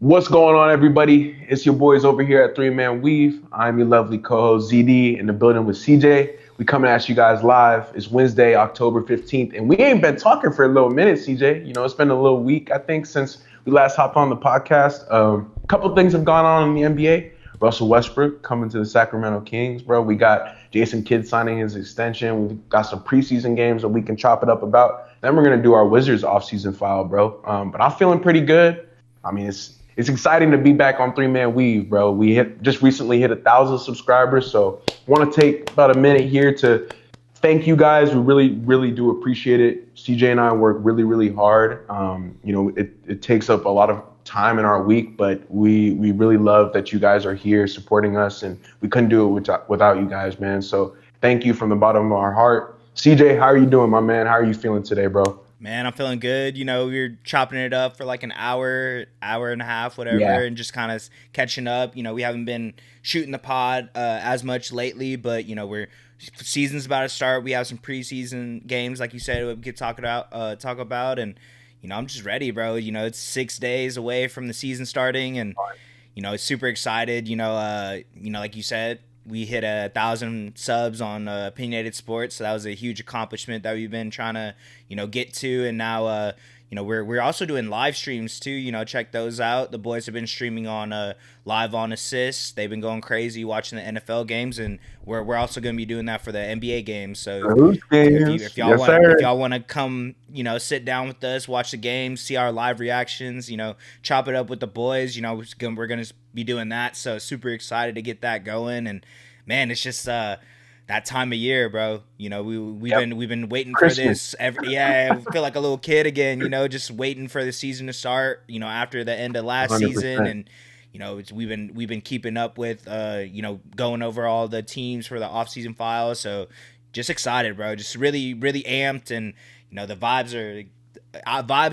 What's going on, everybody? It's your boys over here at Three Man Weave. I'm your lovely co-host ZD in the building with CJ. We coming at you guys live. It's Wednesday, October 15th, and we ain't been talking for a little minute, CJ. It's been a little week, I think, since we last hopped on the podcast. A couple things have gone on in the NBA. Russell Westbrook coming to the Sacramento Kings, bro. We got Jason Kidd signing his extension. We've got some preseason games that we can chop it up about. Then we're gonna do our Wizards offseason file, bro. But I'm feeling pretty good. I mean, it's exciting to be back on Three Man Weave, bro. We just recently hit 1,000 subscribers, so want to take about a minute here to thank you guys. We really, really do appreciate it. CJ and I work really, really hard. It takes up a lot of time in our week, but we really love that you guys are here supporting us, and we couldn't do it without you guys, man. So thank you from the bottom of our heart. CJ, how are you doing, my man? How are you feeling today, bro? Man, I'm feeling good. We were chopping it up for like an hour, hour and a half, whatever, Yeah, and just kind of catching up. We haven't been shooting the pod as much lately, but we're season's about to start. We have some preseason games, like you said, we could talk about, and I'm just ready, bro. It's 6 days away from the season starting, and it's super excited. Like you said, we hit 1,000 subs on Opinionated Sports, so that was a huge accomplishment that we've been trying to, get to, and now, we're also doing live streams too. Check those out. The boys have been streaming on live on assists. They've been going crazy watching the NFL games, and we're also going to be doing that for the NBA games. So those if games, y'all yes, want if sir. y'all want to come, sit down with us, watch the games, see our live reactions, chop it up with the boys, we're gonna be doing that. So super excited to get that going, and man, it's just that time of year, bro. Yep, We've been waiting for Christmas. this. Yeah, I feel like a little kid again. Just waiting for the season to start. After the end of last season, 100%. and we've been keeping up with going over all the teams for the offseason files. So just excited, bro. Just really really amped, and the vibes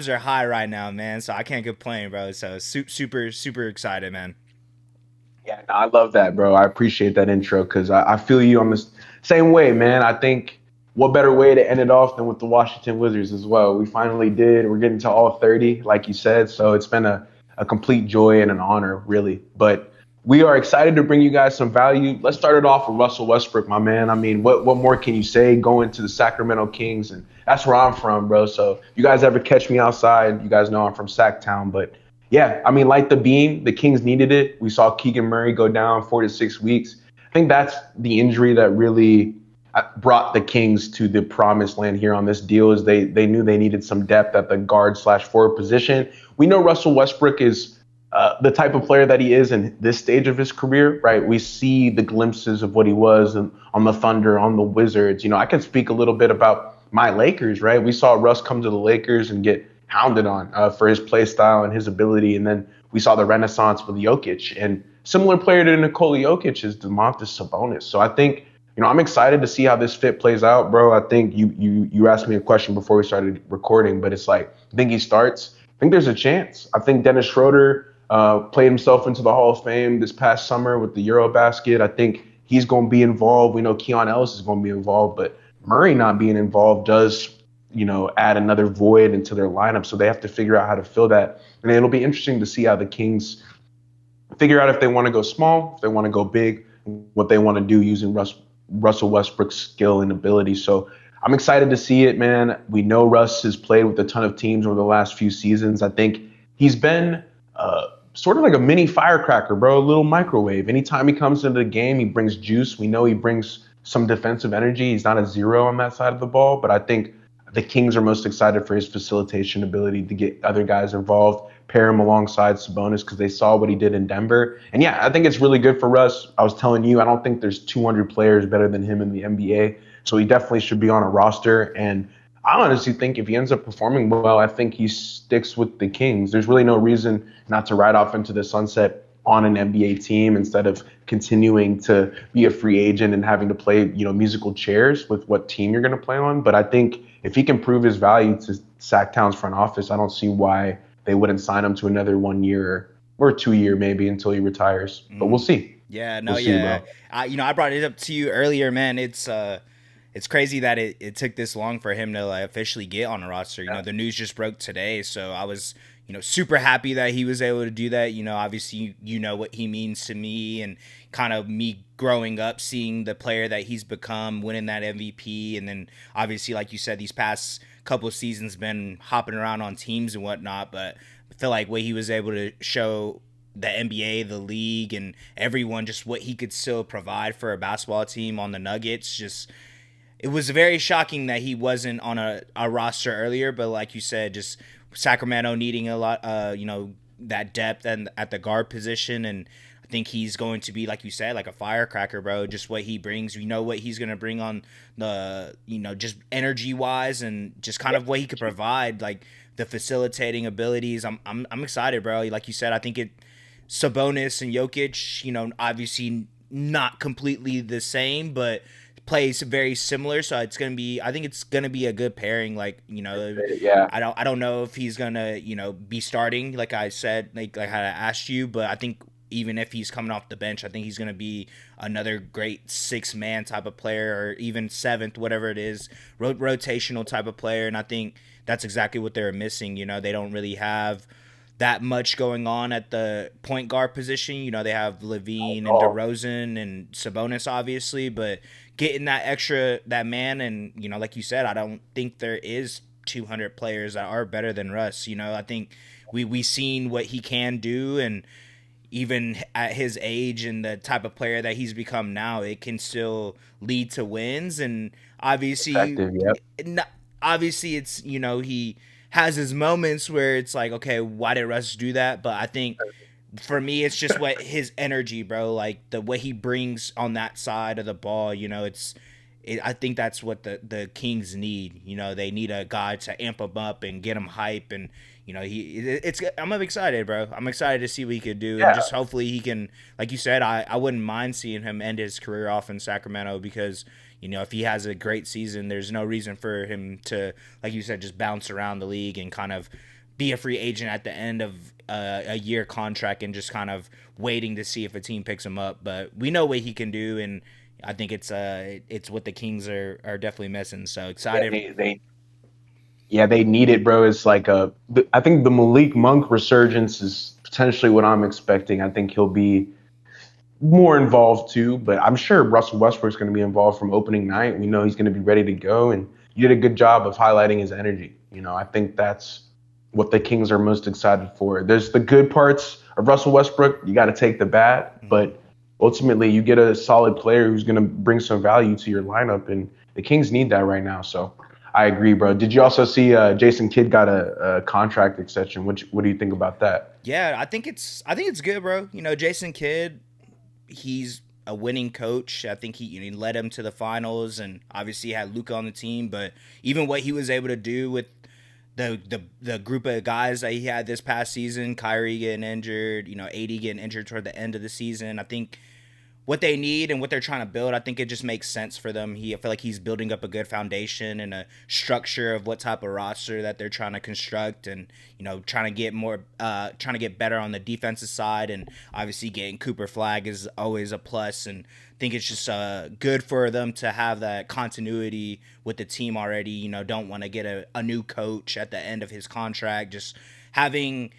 are high right now, man. So I can't complain, bro. So super super excited, man. Yeah, no, I love that, bro. I appreciate that intro because I feel you on this same way, man. I think what better way to end it off than with the Washington Wizards as well. We finally did. We're getting to all 30, like you said. So it's been a complete joy and an honor, really. But we are excited to bring you guys some value. Let's start it off with Russell Westbrook, my man. I mean, what more can you say going to the Sacramento Kings? And that's where I'm from, bro. So if you guys ever catch me outside, you guys know I'm from Sacktown. But yeah, I mean, like the beam, the Kings needed it. We saw Keegan Murray go down 4 to 6 weeks. I think that's the injury that really brought the Kings to the promised land here on this deal. Is they knew they needed some depth at the guard slash forward position. We know Russell Westbrook is the type of player that he is in this stage of his career, right? We see the glimpses of what he was on the Thunder, on the Wizards. I can speak a little bit about my Lakers, right? We saw Russ come to the Lakers and get hounded on for his play style and his ability. And then we saw the renaissance with Jokic. And similar player to Nikola Jokic is Domantas Sabonis. So I think, I'm excited to see how this fit plays out, bro. I think you asked me a question before we started recording, but it's like, I think he starts. I think there's a chance. I think Dennis Schroeder played himself into the Hall of Fame this past summer with the Eurobasket. I think he's going to be involved. We know Keon Ellis is going to be involved, but Murray not being involved does add another void into their lineup. So they have to figure out how to fill that. And it'll be interesting to see how the Kings figure out if they want to go small, if they want to go big, what they want to do using Russell Westbrook's skill and ability. So I'm excited to see it, man. We know Russ has played with a ton of teams over the last few seasons. I think he's been sort of like a mini firecracker, bro, a little microwave. Anytime he comes into the game, he brings juice. We know he brings some defensive energy. He's not a zero on that side of the ball, but I think the Kings are most excited for his facilitation ability to get other guys involved, pair him alongside Sabonis because they saw what he did in Denver. And yeah, I think it's really good for Russ. I was telling you, I don't think there's 200 players better than him in the NBA. So he definitely should be on a roster. And I honestly think if he ends up performing well, I think he sticks with the Kings. There's really no reason not to ride off into the sunset on an NBA team instead of continuing to be a free agent and having to play, musical chairs with what team you're going to play on. But I think if he can prove his value to Sacktown's front office, I don't see why they wouldn't sign him to another 1 year or 2 year maybe until he retires. But we'll Mm. see. Yeah, We'll no, see, yeah. bro. I brought it up to you earlier, man. It's crazy that it took this long for him to like officially get on a roster. Yeah. The news just broke today, so I was super happy that he was able to do that. Obviously, you know what he means to me, and kind of me growing up, seeing the player that he's become, winning that MVP, and then obviously, like you said, these past couple of seasons been hopping around on teams and whatnot. But I feel like what he was able to show the NBA, the league, and everyone, just what he could still provide for a basketball team on the Nuggets, just it was very shocking that he wasn't on a roster earlier. But like you said, just Sacramento needing a lot, that depth and at the guard position, and I think he's going to be, like you said, like a firecracker, bro. Just what he brings, we know what he's going to bring on the, just energy wise, and just kind of what he could provide, like the facilitating abilities. I'm excited, bro. Like you said, I think it Sabonis and Jokic, obviously not completely the same, but plays very similar. So I think it's gonna be a good pairing. Like, Yeah, I don't know if he's gonna, be starting, like I said, like I asked you, but I think even if he's coming off the bench, I think he's gonna be another great 6 man type of player, or even seventh, whatever it is, rotational type of player. And I think that's exactly what they're missing. They don't really have that much going on at the point guard position. They have Levine and oh, DeRozan and Sabonis, obviously, but getting that man, and like you said, I don't think there is 200 players that are better than Russ. I think we seen what he can do, and even at his age and the type of player that he's become now, it can still lead to wins. And obviously, effective. Yep. obviously, it's he has his moments where it's like, okay, why did Russ do that? But I think for me, it's just what his energy, bro, like the way he brings on that side of the ball. I think that's what the Kings need. They need a guy to amp him up and get him hype, and I'm excited, bro. I'm excited to see what he could do, and Yeah, just hopefully he can, like you said, I wouldn't mind seeing him end his career off in Sacramento, because if he has a great season, there's no reason for him to, like you said, just bounce around the league and kind of be a free agent at the end of a year contract, and just kind of waiting to see if a team picks him up. But we know what he can do, and I think it's what the Kings are definitely missing. So yeah, excited. they need it, bro. It's like I think the Malik Monk resurgence is potentially what I'm expecting. I think he'll be more involved too, but I'm sure Russell Westbrook's going to be involved from opening night. We know he's going to be ready to go, and you did a good job of highlighting his energy. I think that's what the Kings are most excited for. There's the good parts of Russell Westbrook. You got to take the bad, but ultimately you get a solid player who's going to bring some value to your lineup, and the Kings need that right now. So I agree, bro. Did you also see Jason Kidd got a contract extension? What do you think about that? Yeah, I think it's good, bro. Jason Kidd, he's a winning coach. I think he led him to the finals, and obviously had Luka on the team. But even what he was able to do with the group of guys that he had this past season, Kyrie getting injured, AD getting injured toward the end of the season, I think what they need and what they're trying to build, I think it just makes sense for them. I feel like he's building up a good foundation and a structure of what type of roster that they're trying to construct, and trying to get better on the defensive side, and obviously getting Cooper Flag is always a plus. And I think it's just good for them to have that continuity with the team already. Don't want to get a new coach at the end of his contract. Just having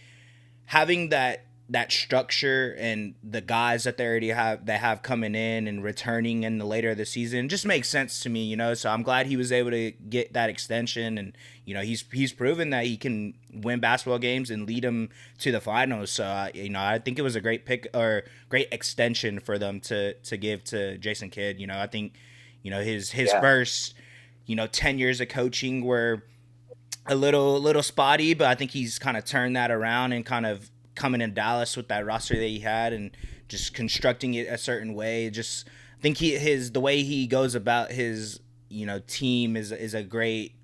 that structure and the guys that they already have coming in and returning in the later of the season just makes sense to me. So I'm glad he was able to get that extension, and he's proven that he can win basketball games and lead them to the finals. So I think it was a great pick, or great extension for them to give to Jason Kidd. I think his Yeah, first 10 years of coaching were a little spotty, but I think he's kind of turned that around, and kind of coming in Dallas with that roster that he had, and just constructing it a certain way. Just I think the way he goes about his team is a great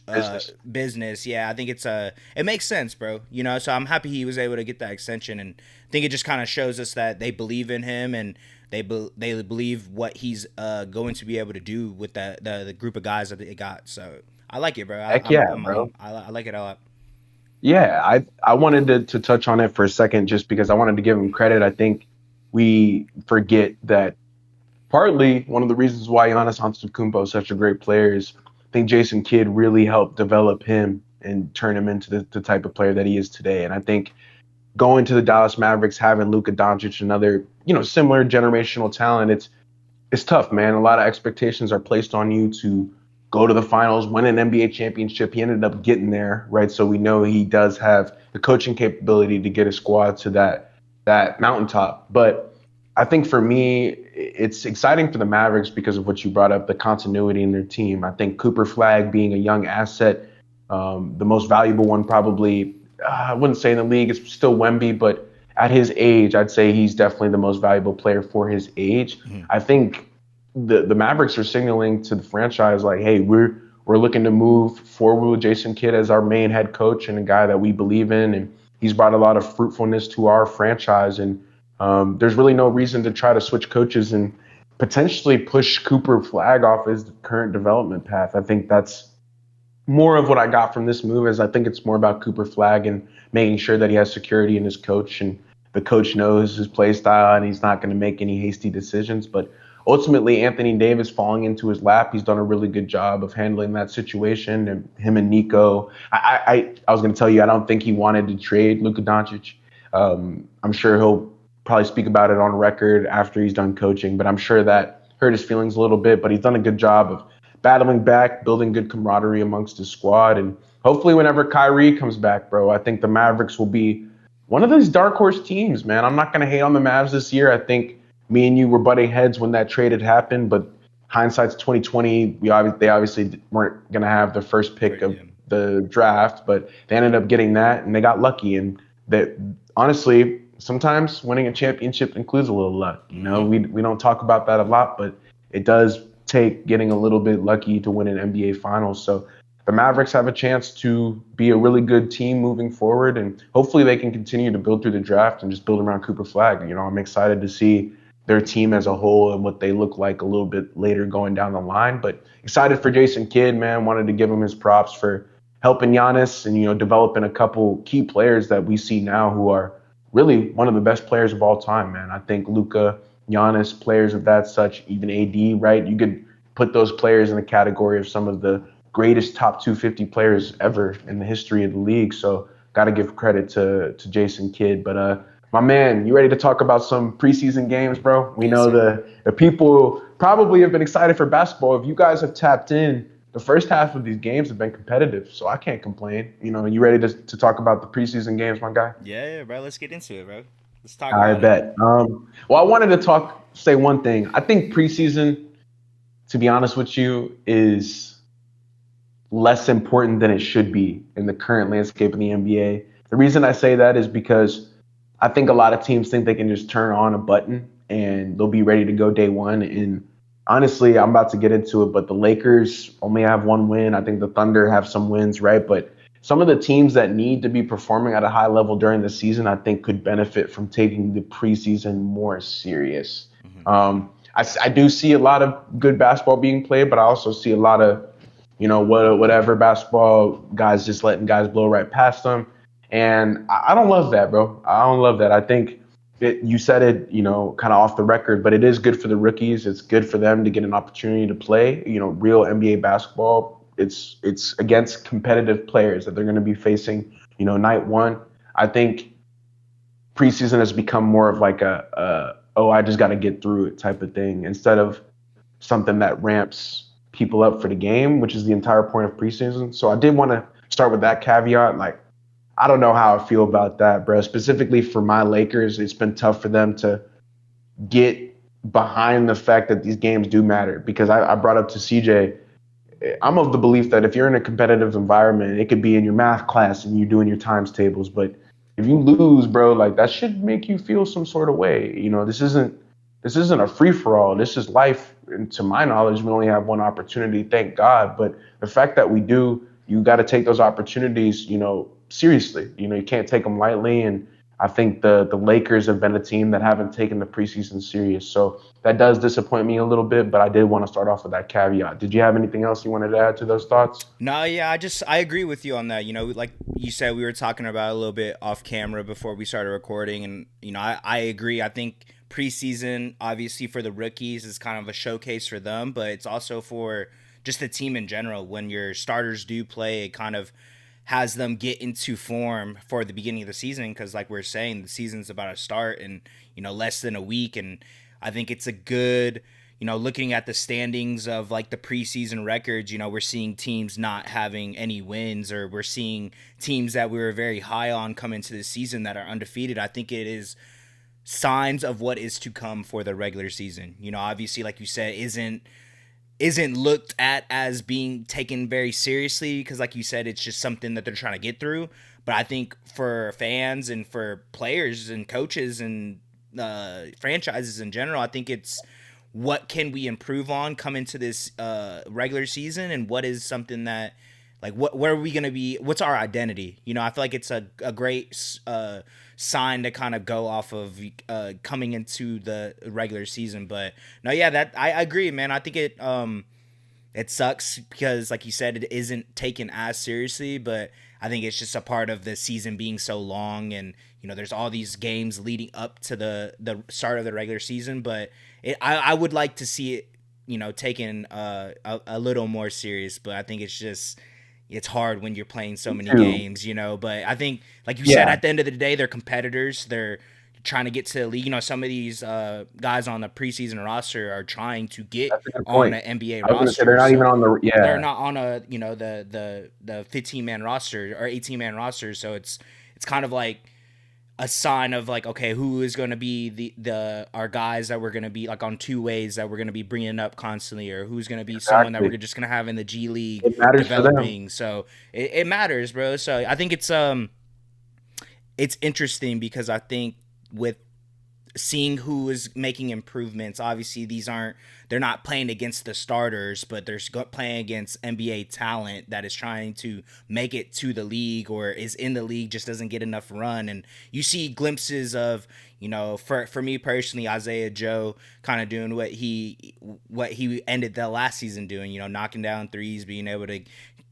business. business. Yeah, I think it makes sense, bro. So I'm happy he was able to get that extension, and I think it just kind of shows us that they believe in him, and they believe what he's going to be able to do with the group of guys that they got. So I like it, bro. Heck yeah, bro. I like it a lot. Yeah, I wanted to touch on it for a second just because I wanted to give him credit. I think we forget that partly one of the reasons why Giannis Antetokounmpo is such a great player is I think Jason Kidd really helped develop him and turn him into the type of player that he is today. And I think going to the Dallas Mavericks, having Luka Doncic, another similar generational talent, it's tough, man. A lot of expectations are placed on you to go to the finals, win an NBA championship. He ended up getting there, right? So we know he does have the coaching capability to get a squad to that mountaintop. But I think for me, it's exciting for the Mavericks because of what you brought up, the continuity in their team. I think Cooper Flag being a young asset, the most valuable one probably, I wouldn't say in the league, it's still Wemby, but at his age, I'd say he's definitely the most valuable player for his age. Mm-hmm. I think the Mavericks are signaling to the franchise like, hey, we're looking to move forward with Jason Kidd as our main head coach and a guy that we believe in, and he's brought a lot of fruitfulness to our franchise. And there's really no reason to try to switch coaches and potentially push Cooper Flag off his current development path. I think that's more of what I got from this move. Is I think it's more about Cooper Flag and making sure that he has security in his coach and the coach knows his play style and he's not going to make any hasty decisions. But ultimately, Anthony Davis falling into his lap, he's done a really good job of handling that situation. And him and Nico, I was going to tell you, I don't think he wanted to trade Luka Doncic. I'm sure he'll probably speak about it on record after he's done coaching, but I'm sure that hurt his feelings a little bit. But he's done a good job of battling back, building good camaraderie amongst his squad. And hopefully whenever Kyrie comes back, bro, I think the Mavericks will be one of those dark horse teams, man. I'm not going to hate on the Mavs this year. I think me and you were butting heads when that trade had happened, but hindsight's 2020. They obviously weren't going to have the first pick of the draft, but they ended up getting that and they got lucky. And that honestly, sometimes winning a championship includes a little luck. We don't talk about that a lot, but it does take getting a little bit lucky to win an NBA Finals. So the Mavericks have a chance to be a really good team moving forward, and hopefully they can continue to build through the draft and just build around Cooper Flag. I'm excited to see their team as a whole and what they look like a little bit later going down the line. But excited for Jason Kidd, man. Wanted to give him his props for helping Giannis and developing a couple key players that we see now who are really one of the best players of all time, man. I think Luka, Giannis, players of that such, even AD, right? You could put those players in the category of some of the greatest top 250 players ever in the history of the league. So got to give credit to Jason Kidd. But my man, you ready to talk about some preseason games, bro? We know the people probably have been excited for basketball. If you guys have tapped in, the first half of these games have been competitive, so I can't complain. You ready to talk about the preseason games, my guy? Yeah, bro. Let's get into it, bro. Let's talk I about it. bet. Well, I wanted to say one thing. I think preseason, to be honest with you, is less important than it should be in the current landscape of the NBA. The reason I say that is because I think a lot of teams think they can just turn on a button and they'll be ready to go day one. And honestly, I'm about to get into it, but the Lakers only have one win. I think the Thunder have some wins, right? But some of the teams that need to be performing at a high level during the season, I think could benefit from taking the preseason more serious. I do see a lot of good basketball being played, but I also see a lot of, whatever basketball guys just letting guys blow right past them. And I don't love that, bro. I don't love that. I think you said it, kind of off the record, but it is good for the rookies. It's good for them to get an opportunity to play, real NBA basketball. It's against competitive players that they're going to be facing, night one. I think preseason has become more of like I just got to get through it type of thing instead of something that ramps people up for the game, which is the entire point of preseason. So I did want to start with that caveat. Like, I don't know how I feel about that, bro. Specifically for my Lakers, it's been tough for them to get behind the fact that these games do matter because I brought up to CJ, I'm of the belief that if you're in a competitive environment, it could be in your math class and you're doing your times tables, but if you lose, bro, like that should make you feel some sort of way. This isn't a free for all. This is life. And to my knowledge, we only have one opportunity, thank God. But the fact that we do, you got to take those opportunities, seriously. You can't take them lightly. And I think the Lakers have been a team that haven't taken the preseason serious. So that does disappoint me a little bit, but I did want to start off with that caveat. Did you have anything else you wanted to add to those thoughts? No, yeah, I agree with you on that. Like you said, we were talking about it a little bit off camera before we started recording, and I agree. I think preseason, obviously for the rookies, is kind of a showcase for them, but it's also for just the team in general. When your starters do play, it kind of has them get into form for the beginning of the season, because like we're saying, the season's about to start in less than a week. And I think it's a good, looking at the standings of like the preseason records, we're seeing teams not having any wins, or we're seeing teams that we were very high on come into the season that are undefeated. I think it is signs of what is to come for the regular season. Obviously, like you said, isn't looked at as being taken very seriously, because like you said, it's just something that they're trying to get through. But I think for fans and for players and coaches and franchises in general, I think it's what can we improve on come into this regular season, and what is something that, like, where are we going to be, what's our identity. I feel like it's a great sign to kind of go off of coming into the regular season. But no, yeah, that I agree, man. I think it sucks because, like you said, it isn't taken as seriously, but I think it's just a part of the season being so long, and there's all these games leading up to the start of the regular season. But I would like to see it, taken a little more serious. But I think it's hard when you're playing so many games, But I think, like you said, at the end of the day, they're competitors. They're trying to get to the league. Some of these guys on the preseason roster are trying to get on an NBA roster. I was going to say they're not even on the They're not on a the 15-man roster or 18-man roster. So it's kind of like a sign of like, okay, who is going to be our guys that we're going to be like on two ways that we're going to be bringing up constantly, or who's going to be someone that we're just going to have in the G League developing. So it matters, bro. So I think it's interesting because I think with seeing who is making improvements, obviously they're not playing against the starters, but they're playing against NBA talent that is trying to make it to the league, or is in the league, just doesn't get enough run. And you see glimpses of, for me personally, Isaiah Joe kind of doing what he ended the last season doing, knocking down threes, being able to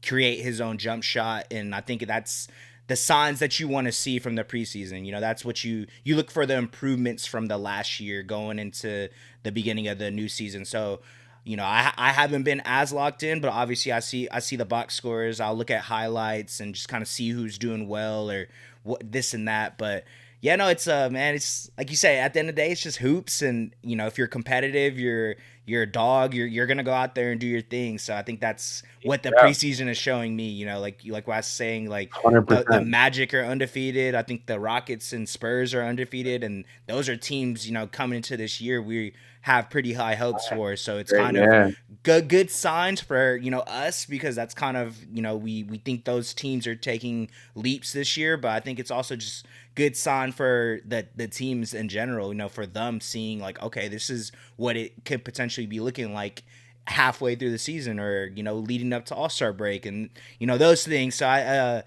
create his own jump shot. And I think that's the signs that you want to see from the preseason. That's what you look for, the improvements from the last year going into the beginning of the new season. So, I haven't been as locked in, but obviously I see the box scores. I'll look at highlights and just kind of see who's doing well or what this and that. But yeah, no, it's man, it's like you say, at the end of the day, it's just hoops. And if you're competitive, you're a dog, you're gonna go out there and do your thing. So I think that's what the preseason is showing me. Like what I was saying, like the Magic are undefeated. I think the Rockets and Spurs are undefeated, and those are teams coming into this year we have pretty high hopes for. So it's kind of good signs for us, because that's kind of we think those teams are taking leaps this year. But I think it's also just good sign for the teams in general, for them seeing like, okay, this is what it could potentially be looking like halfway through the season, or leading up to All-Star break, and those things. So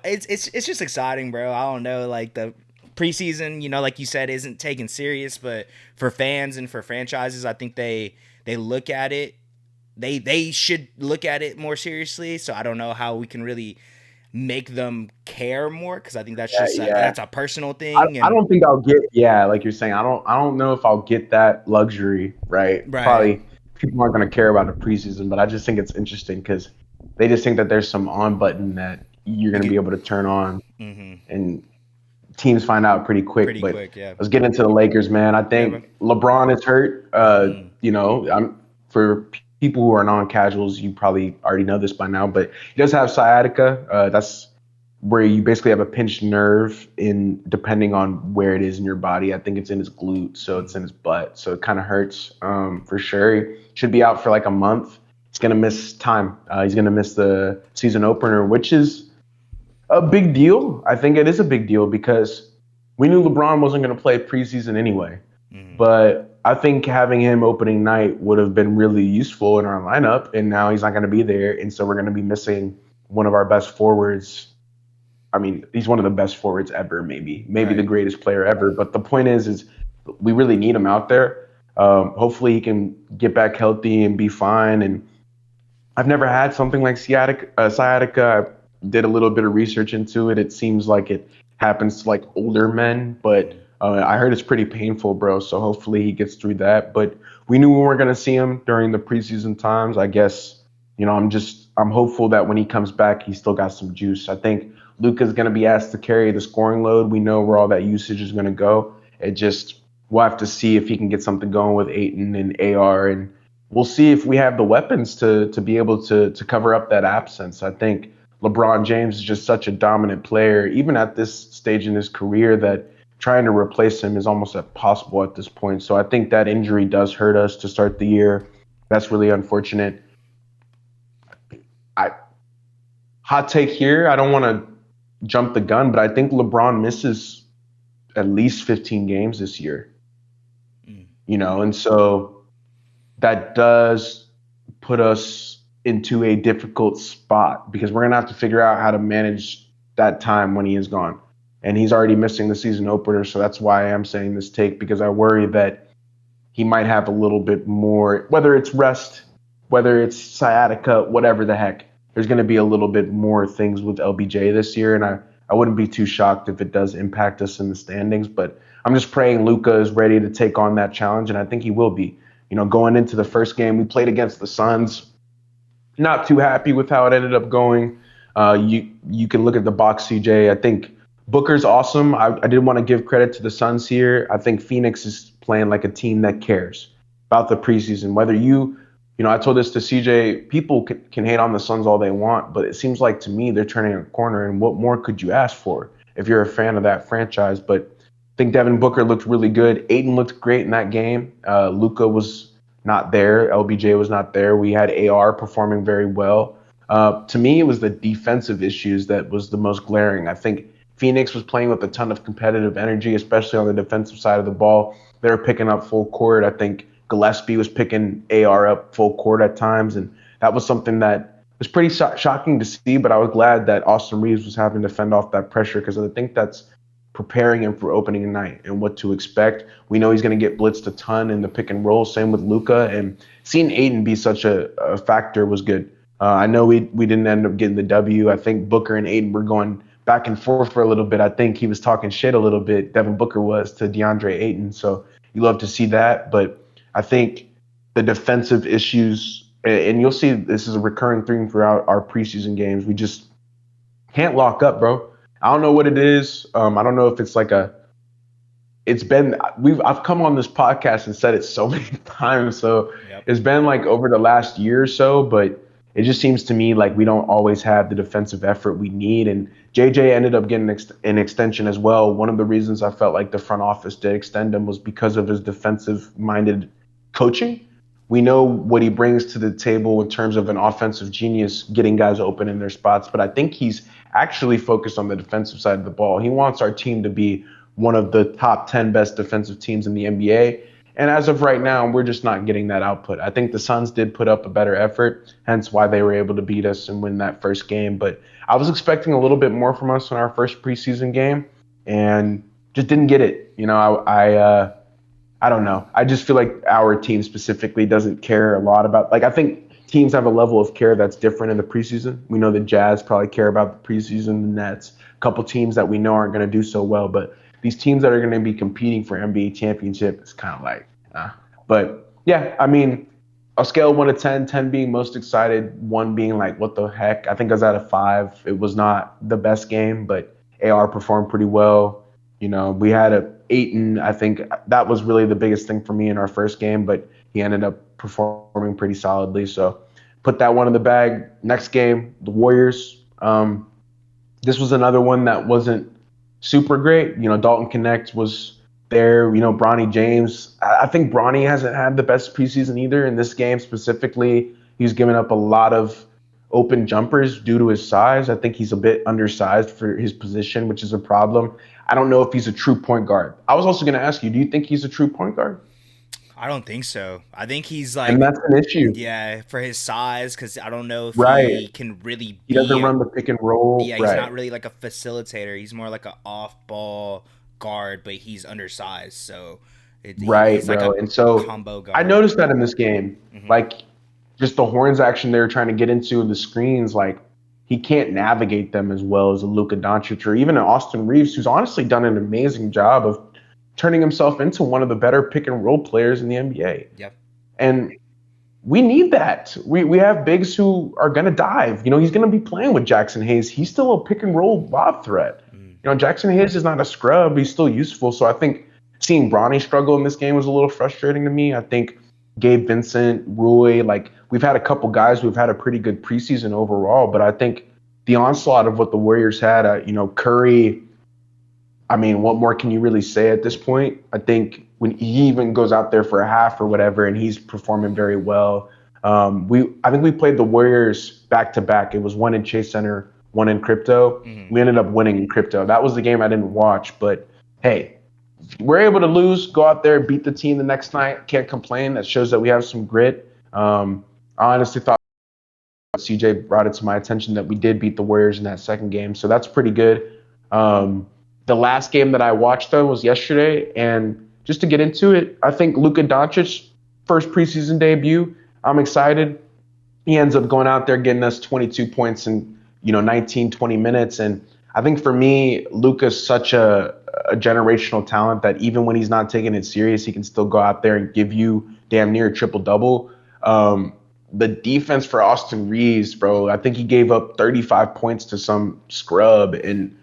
it's just exciting, bro. I don't know, like the preseason, like you said, isn't taken serious, but for fans and for franchises, I think they look at it. They should look at it more seriously. So I don't know how we can really make them care more, because I think that's just that's a personal thing. I don't think I'll get like you're saying. I don't know if I'll get that luxury, right? Probably people aren't going to care about the preseason, but I just think it's interesting because they just think that there's some on button that you're going to be able to turn on, and teams find out pretty quick. Let's get into the Lakers, man. I think LeBron is hurt. For people who are non-casuals, you probably already know this by now, but he does have sciatica. That's where you basically have a pinched nerve depending on where it is in your body. I think it's in his glute, so it's in his butt. So it kind of hurts for sure. He should be out for like a month. He's going to miss time. He's going to miss the season opener, which is a big deal. I think it is a big deal because we knew LeBron wasn't going to play preseason anyway. But I think having him opening night would have been really useful in our lineup, and now he's not going to be there, and so we're going to be missing one of our best forwards. I mean, he's one of the best forwards ever, maybe the greatest player ever. But the point is we really need him out there. Hopefully he can get back healthy and be fine. And I've never had something like sciatica. I did a little bit of research into it. It seems like it happens to like older men, but I heard it's pretty painful, bro. So hopefully he gets through that. But we knew we weren't going to see him during the preseason times. I guess I'm hopeful that when he comes back, he's still got some juice. I think Luka's going to be asked to carry the scoring load. We know where all that usage is going to go. It just we'll have to see if he can get something going with Aiton and AR, and we'll see if we have the weapons to be able to cover up that absence. I think LeBron James is just such a dominant player, even at this stage in his career, that trying to replace him is almost impossible at this point. So I think that injury does hurt us to start the year. That's really unfortunate. I hot take here. I don't want to jump the gun, but I think LeBron misses at least 15 games this year. And so that does put us into a difficult spot because we're going to have to figure out how to manage that time when he is gone. And he's already missing the season opener, so that's why I am saying this take, because I worry that he might have a little bit more, whether it's rest, whether it's sciatica, whatever the heck, there's going to be a little bit more things with LBJ this year, and I wouldn't be too shocked if it does impact us in the standings, but I'm just praying Luka is ready to take on that challenge, and I think he will be. Going into the first game, we played against the Suns. Not too happy with how it ended up going. You can look at the box, CJ. I think Booker's awesome. I did want to give credit to the Suns here. I think Phoenix is playing like a team that cares about the preseason. Whether I told this to CJ, people can hate on the Suns all they want, but it seems like to me they're turning a corner, and what more could you ask for if you're a fan of that franchise? But I think Devin Booker looked really good. Ayton looked great in that game. Luka was not there. LBJ was not there. We had AR performing very well. To me, it was the defensive issues that was the most glaring. I think Phoenix was playing with a ton of competitive energy, especially on the defensive side of the ball. They were picking up full court. I think Gillespie was picking AR up full court at times, and that was something that was pretty shocking to see, but I was glad that Austin Reeves was having to fend off that pressure because I think that's preparing him for opening night and what to expect. We know he's going to get blitzed a ton in the pick and roll, same with Luka, and seeing Ayton be such a factor was good. I know we didn't end up getting the W. I think Booker and Ayton were going back and forth for a little bit. I think he was talking shit a little bit, Devin Booker was, to DeAndre Ayton, so you love to see that, but I think the defensive issues, and you'll see this is a recurring theme throughout our preseason games, we just can't lock up, bro. I don't know what it is. I don't know if it's like I've come on this podcast and said it so many times, so yep. It's been like over the last year or so, but it just seems to me like we don't always have the defensive effort we need. And JJ ended up getting an extension as well. One of the reasons I felt like the front office did extend him was because of his defensive-minded coaching. We know what he brings to the table in terms of an offensive genius, getting guys open in their spots. But I think he's actually focused on the defensive side of the ball. He wants our team to be one of the top 10 best defensive teams in the NBA. And as of right now, we're just not getting that output. I think the Suns did put up a better effort, hence why they were able to beat us and win that first game. But I was expecting a little bit more from us in our first preseason game and just didn't get it. I don't know. I just feel like our team specifically doesn't care a lot about, I think teams have a level of care that's different in the preseason. We know the Jazz probably care about the preseason, the Nets, a couple teams that we know aren't going to do so well, but these teams that are going to be competing for NBA championship, it's kind of like, But yeah, I mean, a scale of 1 to 10, 10 being most excited, 1 being like, what the heck? I think I was at a 5. It was not the best game, but AR performed pretty well. We had a Ayton. I think that was really the biggest thing for me in our first game, but he ended up performing pretty solidly. So put that one in the bag. Next game, the Warriors. This was another one that wasn't super great. Dalton Connect was there. Bronny James. I think Bronny hasn't had the best preseason either. In this game specifically, he's given up a lot of open jumpers due to his size. I think he's a bit undersized for his position, which is a problem. I don't know if he's a true point guard. I was also going to ask you, do you think he's a true point guard? I don't think so. I think he's and that's an issue. Yeah, for his size, because I don't know if he can really be. He doesn't run the pick and roll. Yeah, he's not really like a facilitator. He's more like an off-ball guard, but he's undersized. So he's like bro. And so combo guard. I noticed that in this game, just the horns action they were trying to get into the screens, he can't navigate them as well as a Luka Doncic or even an Austin Reeves, who's honestly done an amazing job of turning himself into one of the better pick and roll players in the NBA. Yep. And we need that. We have bigs who are gonna dive. He's gonna be playing with Jackson Hayes. He's still a pick and roll lob threat. Jackson Hayes is not a scrub. He's still useful. So I think seeing Bronny struggle in this game was a little frustrating to me. I think Gabe Vincent, Rui, like we've had a couple guys who've had a pretty good preseason overall, but I think the onslaught of what the Warriors had, Curry. I mean, what more can you really say at this point? I think when he even goes out there for a half or whatever, and he's performing very well. I think we played the Warriors back to back. It was one in Chase Center, one in Crypto. We ended up winning in Crypto. That was the game I didn't watch, but hey, we're able to lose, go out there, beat the team the next night. Can't complain. That shows that we have some grit. I honestly thought CJ brought it to my attention that we did beat the Warriors in that second game, so that's pretty good. The last game that I watched though was yesterday, and just to get into it, I think Luka Doncic first preseason debut. I'm excited. He ends up going out there getting us 22 points in 19, 20 minutes, and I think for me, Luka's such a generational talent that even when he's not taking it serious, he can still go out there and give you damn near a triple double. The defense for Austin Reeves, bro, I think he gave up 35 points to some scrub, and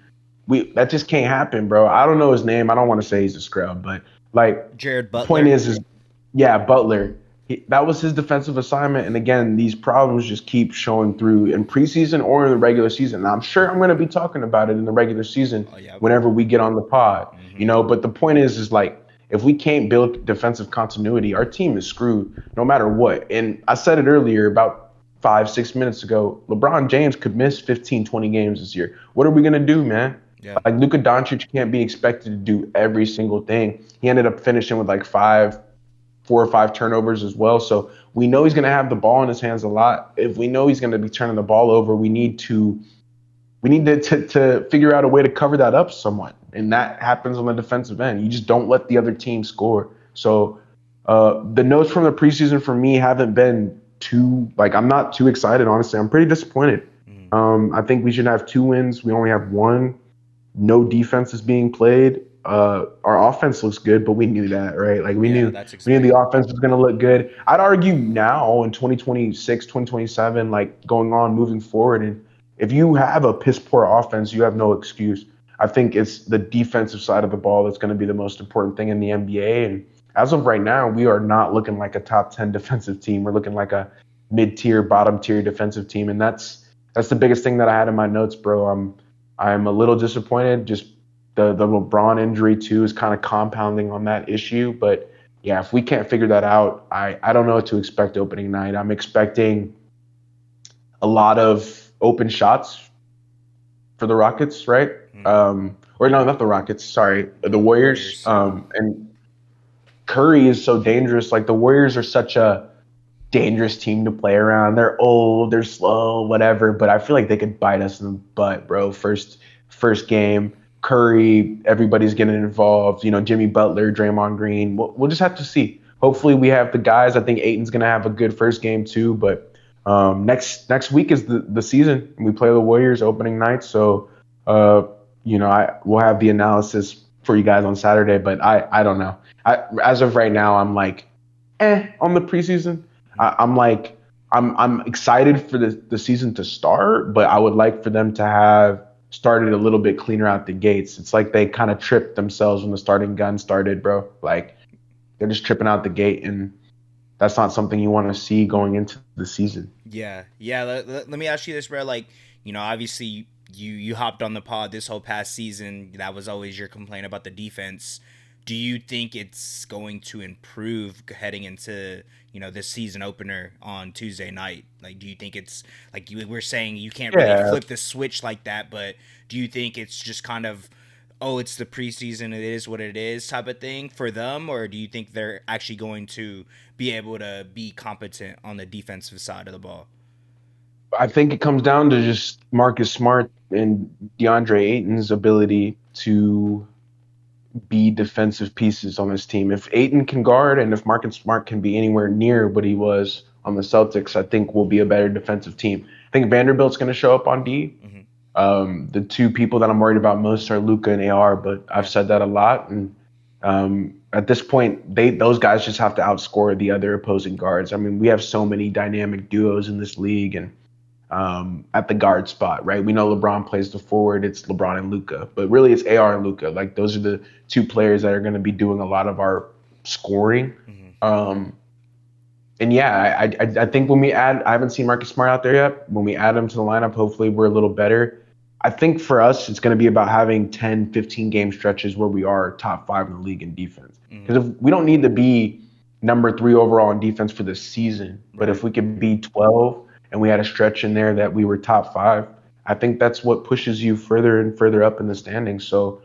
that just can't happen, bro. I don't know his name. I don't want to say he's a scrub, but like Jared Butler. Point is yeah, Butler. That was his defensive assignment, and again, these problems just keep showing through in preseason or in the regular season. Now, I'm sure I'm going to be talking about it in the regular season whenever we get on the pod, But the point is like if we can't build defensive continuity, our team is screwed no matter what. And I said it earlier about 5-6 minutes ago. LeBron James could miss 15, 20 games this year. What are we going to do, man? Yeah. Like Luka Doncic can't be expected to do every single thing. He ended up finishing with like 4 or 5 turnovers as well. So we know he's going to have the ball in his hands a lot. If we know he's going to be turning the ball over, we need to figure out a way to cover that up somewhat. And that happens on the defensive end. You just don't let the other team score. So the notes from the preseason for me haven't been I'm not too excited, honestly. I'm pretty disappointed. I think we should have 2 wins. We only have 1. No defense is being played. Our offense looks good, but we knew that, right? Like we knew the offense was going to look good. I'd argue now in 2026, 2027, like going on, moving forward, and if you have a piss poor offense, you have no excuse. I think it's the defensive side of the ball that's going to be the most important thing in the NBA. And as of right now, we are not looking like a top 10 defensive team. We're looking like a mid-tier, bottom-tier defensive team, and that's the biggest thing that I had in my notes, bro. I'm a little disappointed. Just the LeBron injury too is kind of compounding on that issue. But yeah, if we can't figure that out, I don't know what to expect opening night. I'm expecting a lot of open shots for the Rockets, right? Or no, not the Rockets. Sorry, the Warriors. And Curry is so dangerous. Like the Warriors are such a dangerous team to play around. They're old, they're slow, whatever. But I feel like they could bite us in the butt, bro. First game, Curry, everybody's getting involved. Jimmy Butler, Draymond Green. We'll just have to see. Hopefully we have the guys. I think Ayton's gonna have a good first game too. But next week is the season, and we play the Warriors opening night. So we'll have the analysis for you guys on Saturday. But I don't know. As of right now, I'm like, on the preseason. I'm excited for the season to start, but I would like for them to have started a little bit cleaner out the gates. It's like they kind of tripped themselves when the starting gun started, bro. Like they're just tripping out the gate, and that's not something you want to see going into the season. Yeah. Let me ask you this, bro. Like, obviously you hopped on the pod this whole past season. That was always your complaint about the defense. Do you think it's going to improve heading into, this season opener on Tuesday night? Like, do you think it's like we're saying you can't really flip the switch like that, but do you think it's just kind of, it's the preseason, it is what it is type of thing for them? Or do you think they're actually going to be able to be competent on the defensive side of the ball? I think it comes down to just Marcus Smart and DeAndre Ayton's ability to be defensive pieces on this team. If Ayton can guard and if Marcus Smart can be anywhere near what he was on the Celtics, I think we'll be a better defensive team. I think Vanderbilt's going to show up on D. The 2 people that I'm worried about most are Luka and AR, but I've said that a lot, and At this point, those guys just have to outscore the other opposing guards. I mean, we have so many dynamic duos in this league, and at the guard spot, right? We know LeBron plays the forward. It's LeBron and Luka, but really it's AR and Luka. Like those are the two players that are going to be doing a lot of our scoring. Mm-hmm. Um, and yeah, I think when we add, I haven't seen Marcus Smart out there yet. When we add him to the lineup, hopefully we're a little better. I think for us, it's going to be about having 10, 15 game stretches where we are top five in the league in defense. Mm-hmm. Because if we don't need to be number three overall in defense for the season, but Right. if we could be 12 and we had a stretch in there that we were top five, I think that's what pushes you further and further up in the standings. So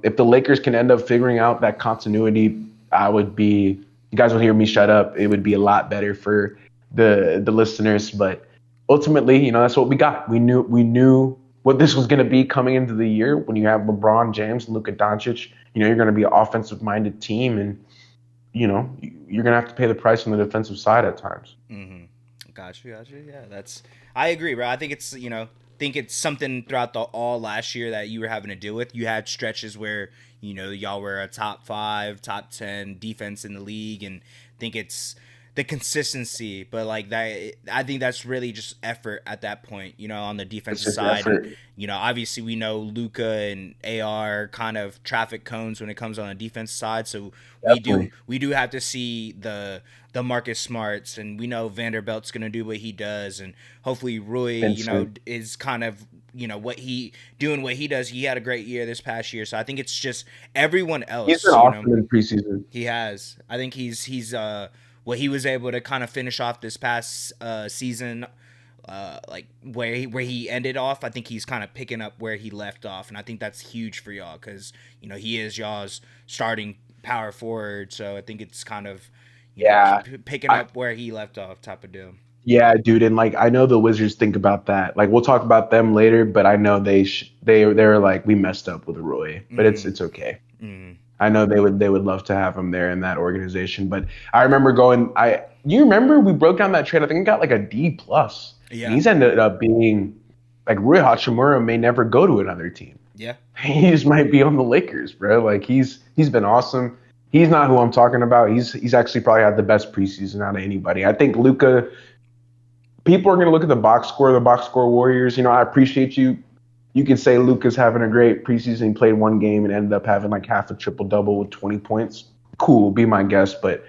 if the Lakers can end up figuring out that continuity, I would be. You guys will hear me shut up. It would be a lot better for the listeners, but ultimately, that's what we got. We knew what this was going to be coming into the year. When you have LeBron James and Luka Doncic, you're going to be an offensive-minded team, and you're going to have to pay the price on the defensive side at times. Mm-hmm. Gotcha. Yeah, I agree, bro. I think it's something throughout the all last year that you were having to deal with. You had stretches where y'all were a top 5, top 10 defense in the league, and I think it's the consistency. But like that, I think that's really just effort at that point, on the It's defensive just side. And effort. obviously we know Luca and AR kind of traffic cones when it comes on the defense side. So we do Definitely. we do have to see the Marcus Smarts, and we know Vanderbilt's going to do what he does, and hopefully Rui, Vincent. is kind of what he doing what he does. He had a great year this past year, so I think it's just everyone He's been else. awesome in preseason. He has. I think he's what he was able to kind of finish off this past season. Like where he ended off, I think he's kind of picking up where he left off, and I think that's huge for y'all because he is y'all's starting power forward. So I think it's kind of Yeah. picking I, up where he left off type of deal. Yeah, dude, and like I know the Wizards think about that. Like we'll talk about them later, but I know they're like we messed up with Roy, but it's Mm-hmm. it's okay. Mm-hmm. I know they would love to have him there in that organization, but I remember going. You remember we broke down that trade. I think he got like a D plus, and Yeah. he's ended up being like Rui Hachimura may never go to another team. Yeah. He just might be on the Lakers, bro. Like he's been awesome. He's not who I'm talking about. He's actually probably had the best preseason out of anybody. I think Luca, people are going to look at the box score Warriors. I appreciate you. You can say Luka's having a great preseason. He played one game and ended up having like half a triple double with 20 points. Cool, be my guest, but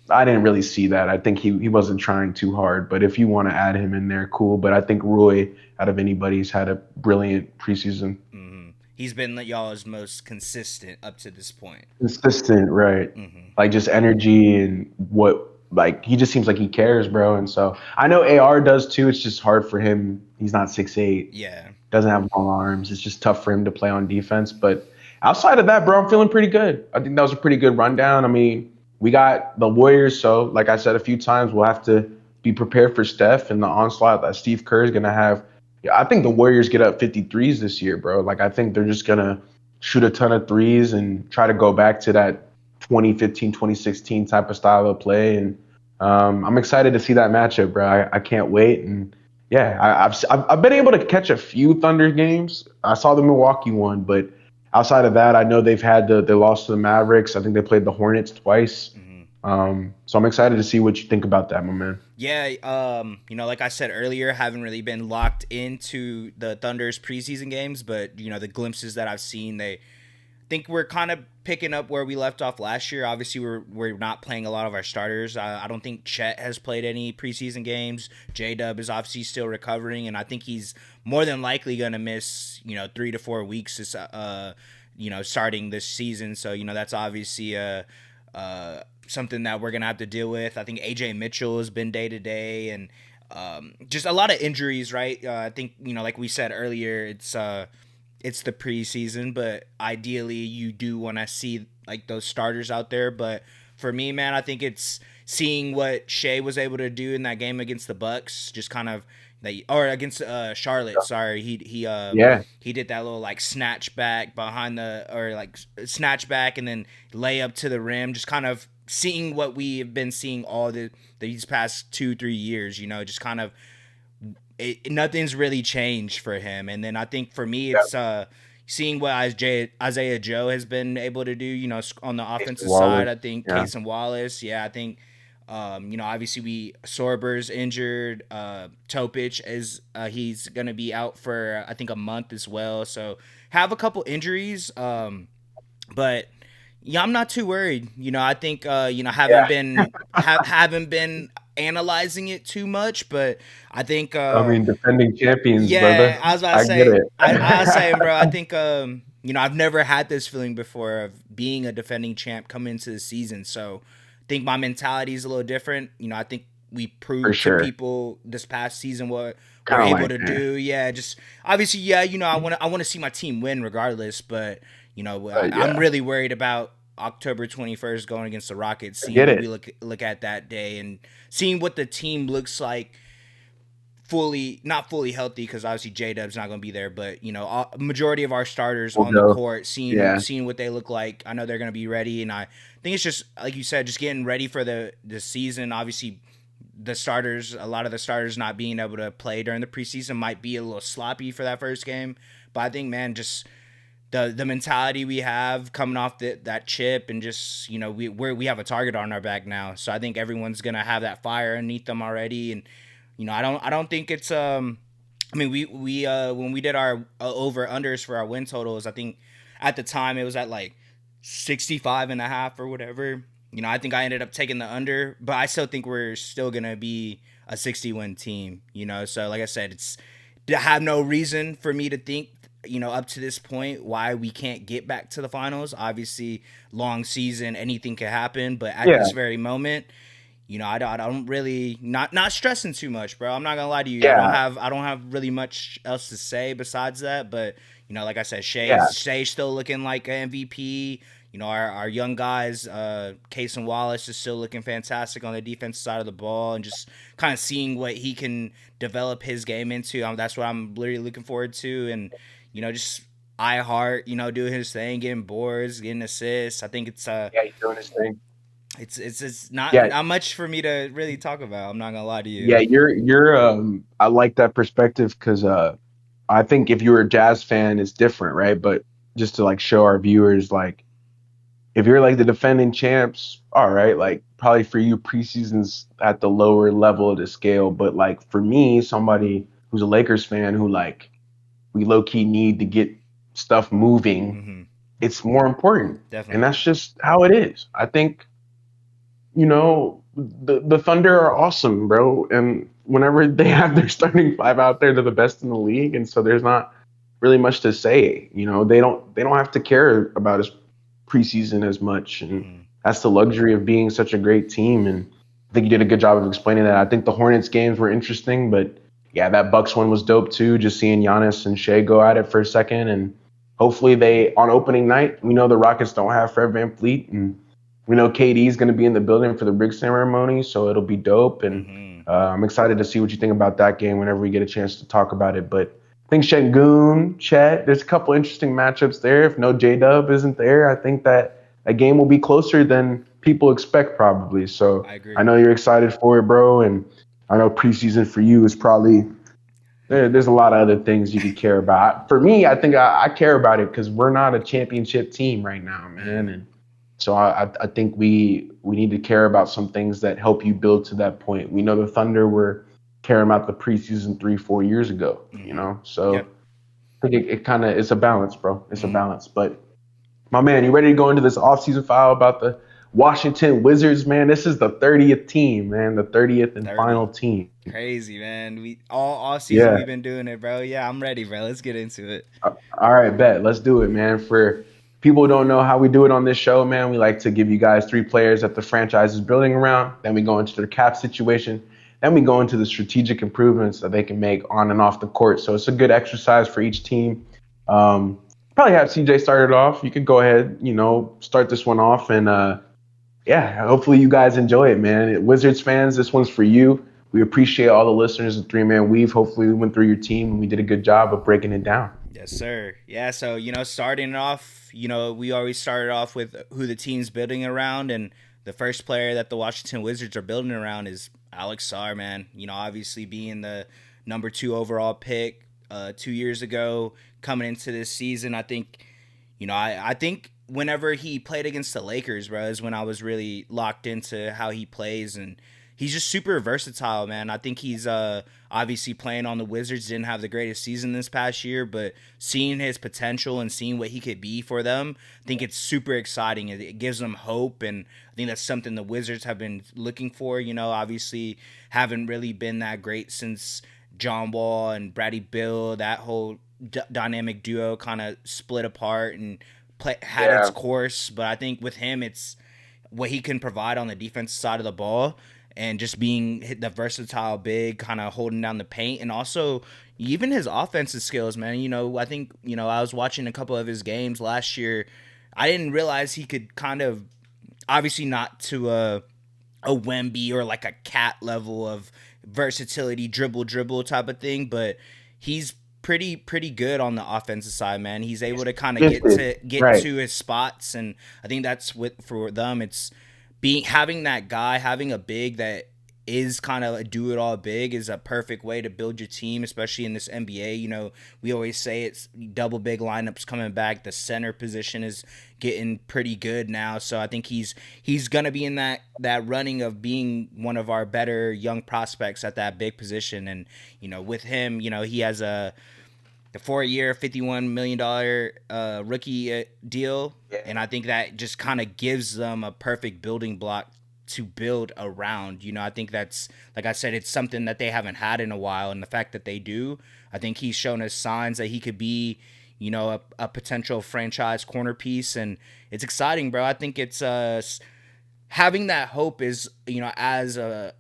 I didn't really see that. I think he wasn't trying too hard. But if you want to add him in there, cool. But I think Roy, out of anybody, has had a brilliant preseason. Mm-hmm. He's been y'all's most consistent up to this point. Consistent, right? Mm-hmm. Like just energy and what like he just seems like he cares, bro. And so I know AR does too. It's just hard for him. He's not 6'8", Yeah. doesn't have long arms. It's just tough for him to play on defense. But outside of that, bro, I'm feeling pretty good. I think that was a pretty good rundown. I mean, we got the Warriors, so like I said a few times, we'll have to be prepared for Steph and the onslaught that Steve Kerr is gonna have. Yeah, I think the Warriors get up 53s this year, bro. Like I think they're just gonna shoot a ton of threes and try to go back to that 2015, 2016 type of style of play. And I'm excited to see that matchup, bro. I can't wait. And yeah, I've been able to catch a few Thunder games. I saw the Milwaukee one, but outside of that, I know they've had the loss to the Mavericks. I think they played the Hornets twice. Mm-hmm. So I'm excited to see what you think about that, my man. Yeah, like I said earlier, haven't really been locked into the Thunder's preseason games, but the glimpses that I've seen, they think we're kind of picking up where we left off last year. Obviously, we're not playing a lot of our starters. I don't think Chet has played any preseason games. J Dub is obviously still recovering, and I think he's more than likely going to miss 3 to 4 weeks. Starting this season. So that's obviously something that we're gonna have to deal with. I think AJ Mitchell has been day to day, and just a lot of injuries. Right? I think like we said earlier, it's the preseason, but ideally you do want to see like those starters out there. But for me, man, I think it's seeing what Shea was able to do in that game against the Bucks, just kind of or against Charlotte. Sorry, Yeah, he did that little like snatch back behind or like snatch back and then lay up to the rim, just kind of seeing what we have been seeing all these past 2-3 years. Just kind of nothing's really changed for him. And then I think for me, yeah, it's seeing what Isaiah Joe has been able to do, on the Jason offensive side. Wallace. I think Yeah. Case and Wallace, yeah, I think, obviously Sorber's injured. Topic is he's gonna be out for I think a month as well. So have a couple injuries, but yeah, I'm not too worried. I think Yeah. haven't been analyzing it too much, but I think I mean, defending champions, yeah, brother. I was about to I get say. I was saying, it. bro. I think I've never had this feeling before of being a defending champ coming into the season. So, I think my mentality is a little different. I think we For proved to sure. people this past season what we're Kind of able like, to eh. do. Yeah, just obviously, yeah. I want to see my team win regardless. But I'm Yeah, really worried about October 21st going against the Rockets, I seeing get what we it. look at that day, and seeing what the team looks like fully not fully healthy because obviously J Dub's not going to be there, but majority of our starters We'll on the go. court, seeing Yeah, seeing what they look like. I know they're going to be ready, and I think it's just like you said, just getting ready for the season. Obviously, a lot of the starters not being able to play during the preseason might be a little sloppy for that first game, but I think, man, just the mentality we have coming off that chip, and just we have a target on our back now, so I think everyone's gonna have that fire underneath them already. And I don't think it's I mean, we when we did our over unders for our win totals, I think at the time it was at like 65 and a half or whatever. I think I ended up taking the under, but I still think we're still going to be a 60 win team, so like I said, it's I have no reason for me to think, up to this point, why we can't get back to the finals. Obviously, long season, anything could happen, but at yeah, this very moment, I don't really not stressing too much, bro. I'm not gonna lie to you. I don't yeah, have I don't have really much else to say besides that. But like I said, yeah. Shay's still looking like an MVP. Our young guys, Case and Wallace, is still looking fantastic on the defensive side of the ball, and just kind of seeing what he can develop his game into. That's what I'm literally looking forward to, and just I Heart, doing his thing, getting boards, getting assists. I think Yeah, he's doing his thing. it's not Yeah, not much for me to really talk about. I'm not gonna lie to you. yeah. You're. I like that perspective because I think if you're a Jazz fan, it's different, right? But just to like show our viewers, like if you're like the defending champs, all right, like probably for you preseason's at the lower level of the scale. But like for me, somebody who's a Lakers fan who like we low key need to get stuff moving, Mm-hmm. it's more important. And Definitely. that's just how it is. I think, the Thunder are awesome, bro. And whenever they have their starting five out there, they're the best in the league. And so there's not really much to say. They don't have to care about his preseason as much. And Mm-hmm. that's the luxury of being such a great team. And I think you did a good job of explaining that. I think the Hornets games were interesting, but yeah, that Bucks one was dope too. Just seeing Giannis and Shea go at it for a second, and hopefully they on opening night. We know the Rockets don't have Fred VanVleet, and we know KD is going to be in the building for the big ceremony, so it'll be dope. And Mm-hmm. I'm excited to see what you think about that game whenever we get a chance to talk about it. But I think Şengün, Chet, there's a couple interesting matchups there. If no J Dub isn't there, I think that a game will be closer than people expect probably. So I I agree. know you're excited for it, bro, and I know preseason for you is probably there's a lot of other things you could care about. For me, I think I care about it because we're not a championship team right now, man, Mm-hmm. and so I think we need to care about some things that help you build to that point. We know the Thunder were caring about the preseason 3 4 years ago, Mm-hmm. so Yep. I think it kind of it's a balance, bro. It's a Mm-hmm. balance. But my man, you ready to go into this offseason file about the Washington Wizards, man? This is the 30th team, man, the 30th and final 30. team. Crazy, man. We all season Yeah. we've been doing it, bro. Yeah, I'm ready, bro. Let's get into it. All right, bet. Let's do it, man. For people who don't know how we do it on this show, man, we like to give you guys three players that the franchise is building around. Then we go into their cap situation. Then we go into the strategic improvements that they can make on and off the court. So it's a good exercise for each team. Probably have CJ started off. You could go ahead, start this one off, and yeah, hopefully you guys enjoy it, man. Wizards fans, this one's for you. We appreciate all the listeners of Three Man Weave. Hopefully we went through your team and we did a good job of breaking it down. Yes, sir. Yeah, so starting off, we always started off with who the team's building around, and the first player that the Washington Wizards are building around is Alex Sarr, man. Obviously being the number 2 overall pick, 2 years ago coming into this season. I think, I think whenever he played against the Lakers, bro, is when I was really locked into how he plays, and he's just super versatile, man. I think he's obviously playing on the Wizards didn't have the greatest season this past year, but seeing his potential and seeing what he could be for them, I think it's super exciting. It gives them hope, and I think that's something the Wizards have been looking for. Obviously haven't really been that great since John Wall and Bradley Beal, that whole dynamic duo kind of split apart and had its Yeah, course. But I think with him, it's what he can provide on the defensive side of the ball and just being the versatile big, kind of holding down the paint, and also even his offensive skills, man. I think I was watching a couple of his games last year. I didn't realize he could kind of, obviously not to a Wemby or like a Cat level of versatility, dribble type of thing, but he's pretty good on the offensive side, man. He's able to kind of get right. to his spots, and I think that's what for them. It's having that guy, having a big that is kind of a do it all big is a perfect way to build your team, especially in this NBA. We always say it's double big lineups coming back. The center position is getting pretty good now, so I think he's gonna be in that running of being one of our better young prospects at that big position. And with him, he has the 4-year, $51 million rookie deal, Yeah. and I think that just kind of gives them a perfect building block to build around. I think that's, like I said, it's something that they haven't had in a while, and the fact that they do, I think he's shown us signs that he could be, a potential franchise corner piece, and it's exciting, bro. I think it's having that hope is, as a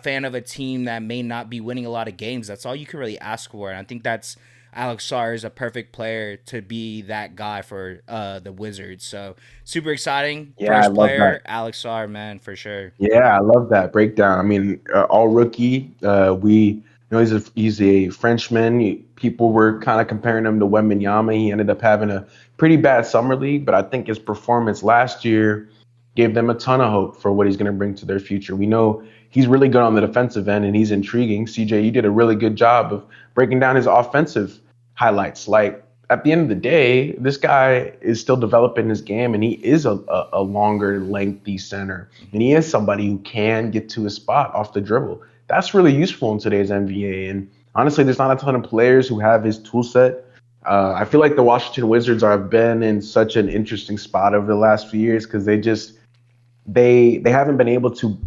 fan of a team that may not be winning a lot of games, that's all you can really ask for, and I think that's Alex Sarr is a perfect player to be that guy for the Wizards. So super exciting. Yeah, I First love that. player, Alex Sarr, man, for sure. Yeah, I love that breakdown. I mean, all rookie. We know he's a Frenchman. People were kind of comparing him to Wembanyama. He ended up having a pretty bad summer league, but I think his performance last year gave them a ton of hope for what he's going to bring to their future. We know he's really good on the defensive end and he's intriguing. CJ, you did a really good job of breaking down his offensive highlights. Like at the end of the day, this guy is still developing his game and he is a longer, lengthy center. And he is somebody who can get to his spot off the dribble. That's really useful in today's NBA. And honestly, there's not a ton of players who have his tool set. I feel like the Washington Wizards have been in such an interesting spot over the last few years because they haven't been able to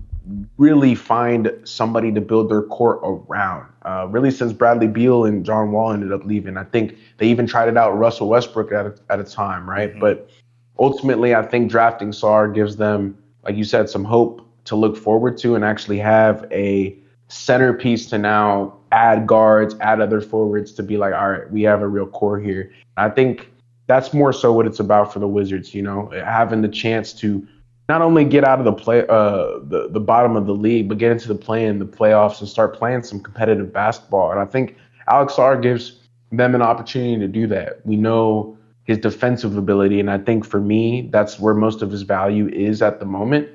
really find somebody to build their core around. Really, since Bradley Beal and John Wall ended up leaving, I think they even tried it out Russell Westbrook at a time, right? Mm-hmm. But ultimately, I think drafting Sarr gives them, like you said, some hope to look forward to and actually have a centerpiece to now add guards, add other forwards to be like, all right, we have a real core here. I think that's more so what it's about for the Wizards, having the chance to not only get out of the bottom of the league, but get into the playoffs and start playing some competitive basketball. And I think Alex Sarr gives them an opportunity to do that. We know his defensive ability, and I think for me, that's where most of his value is at the moment.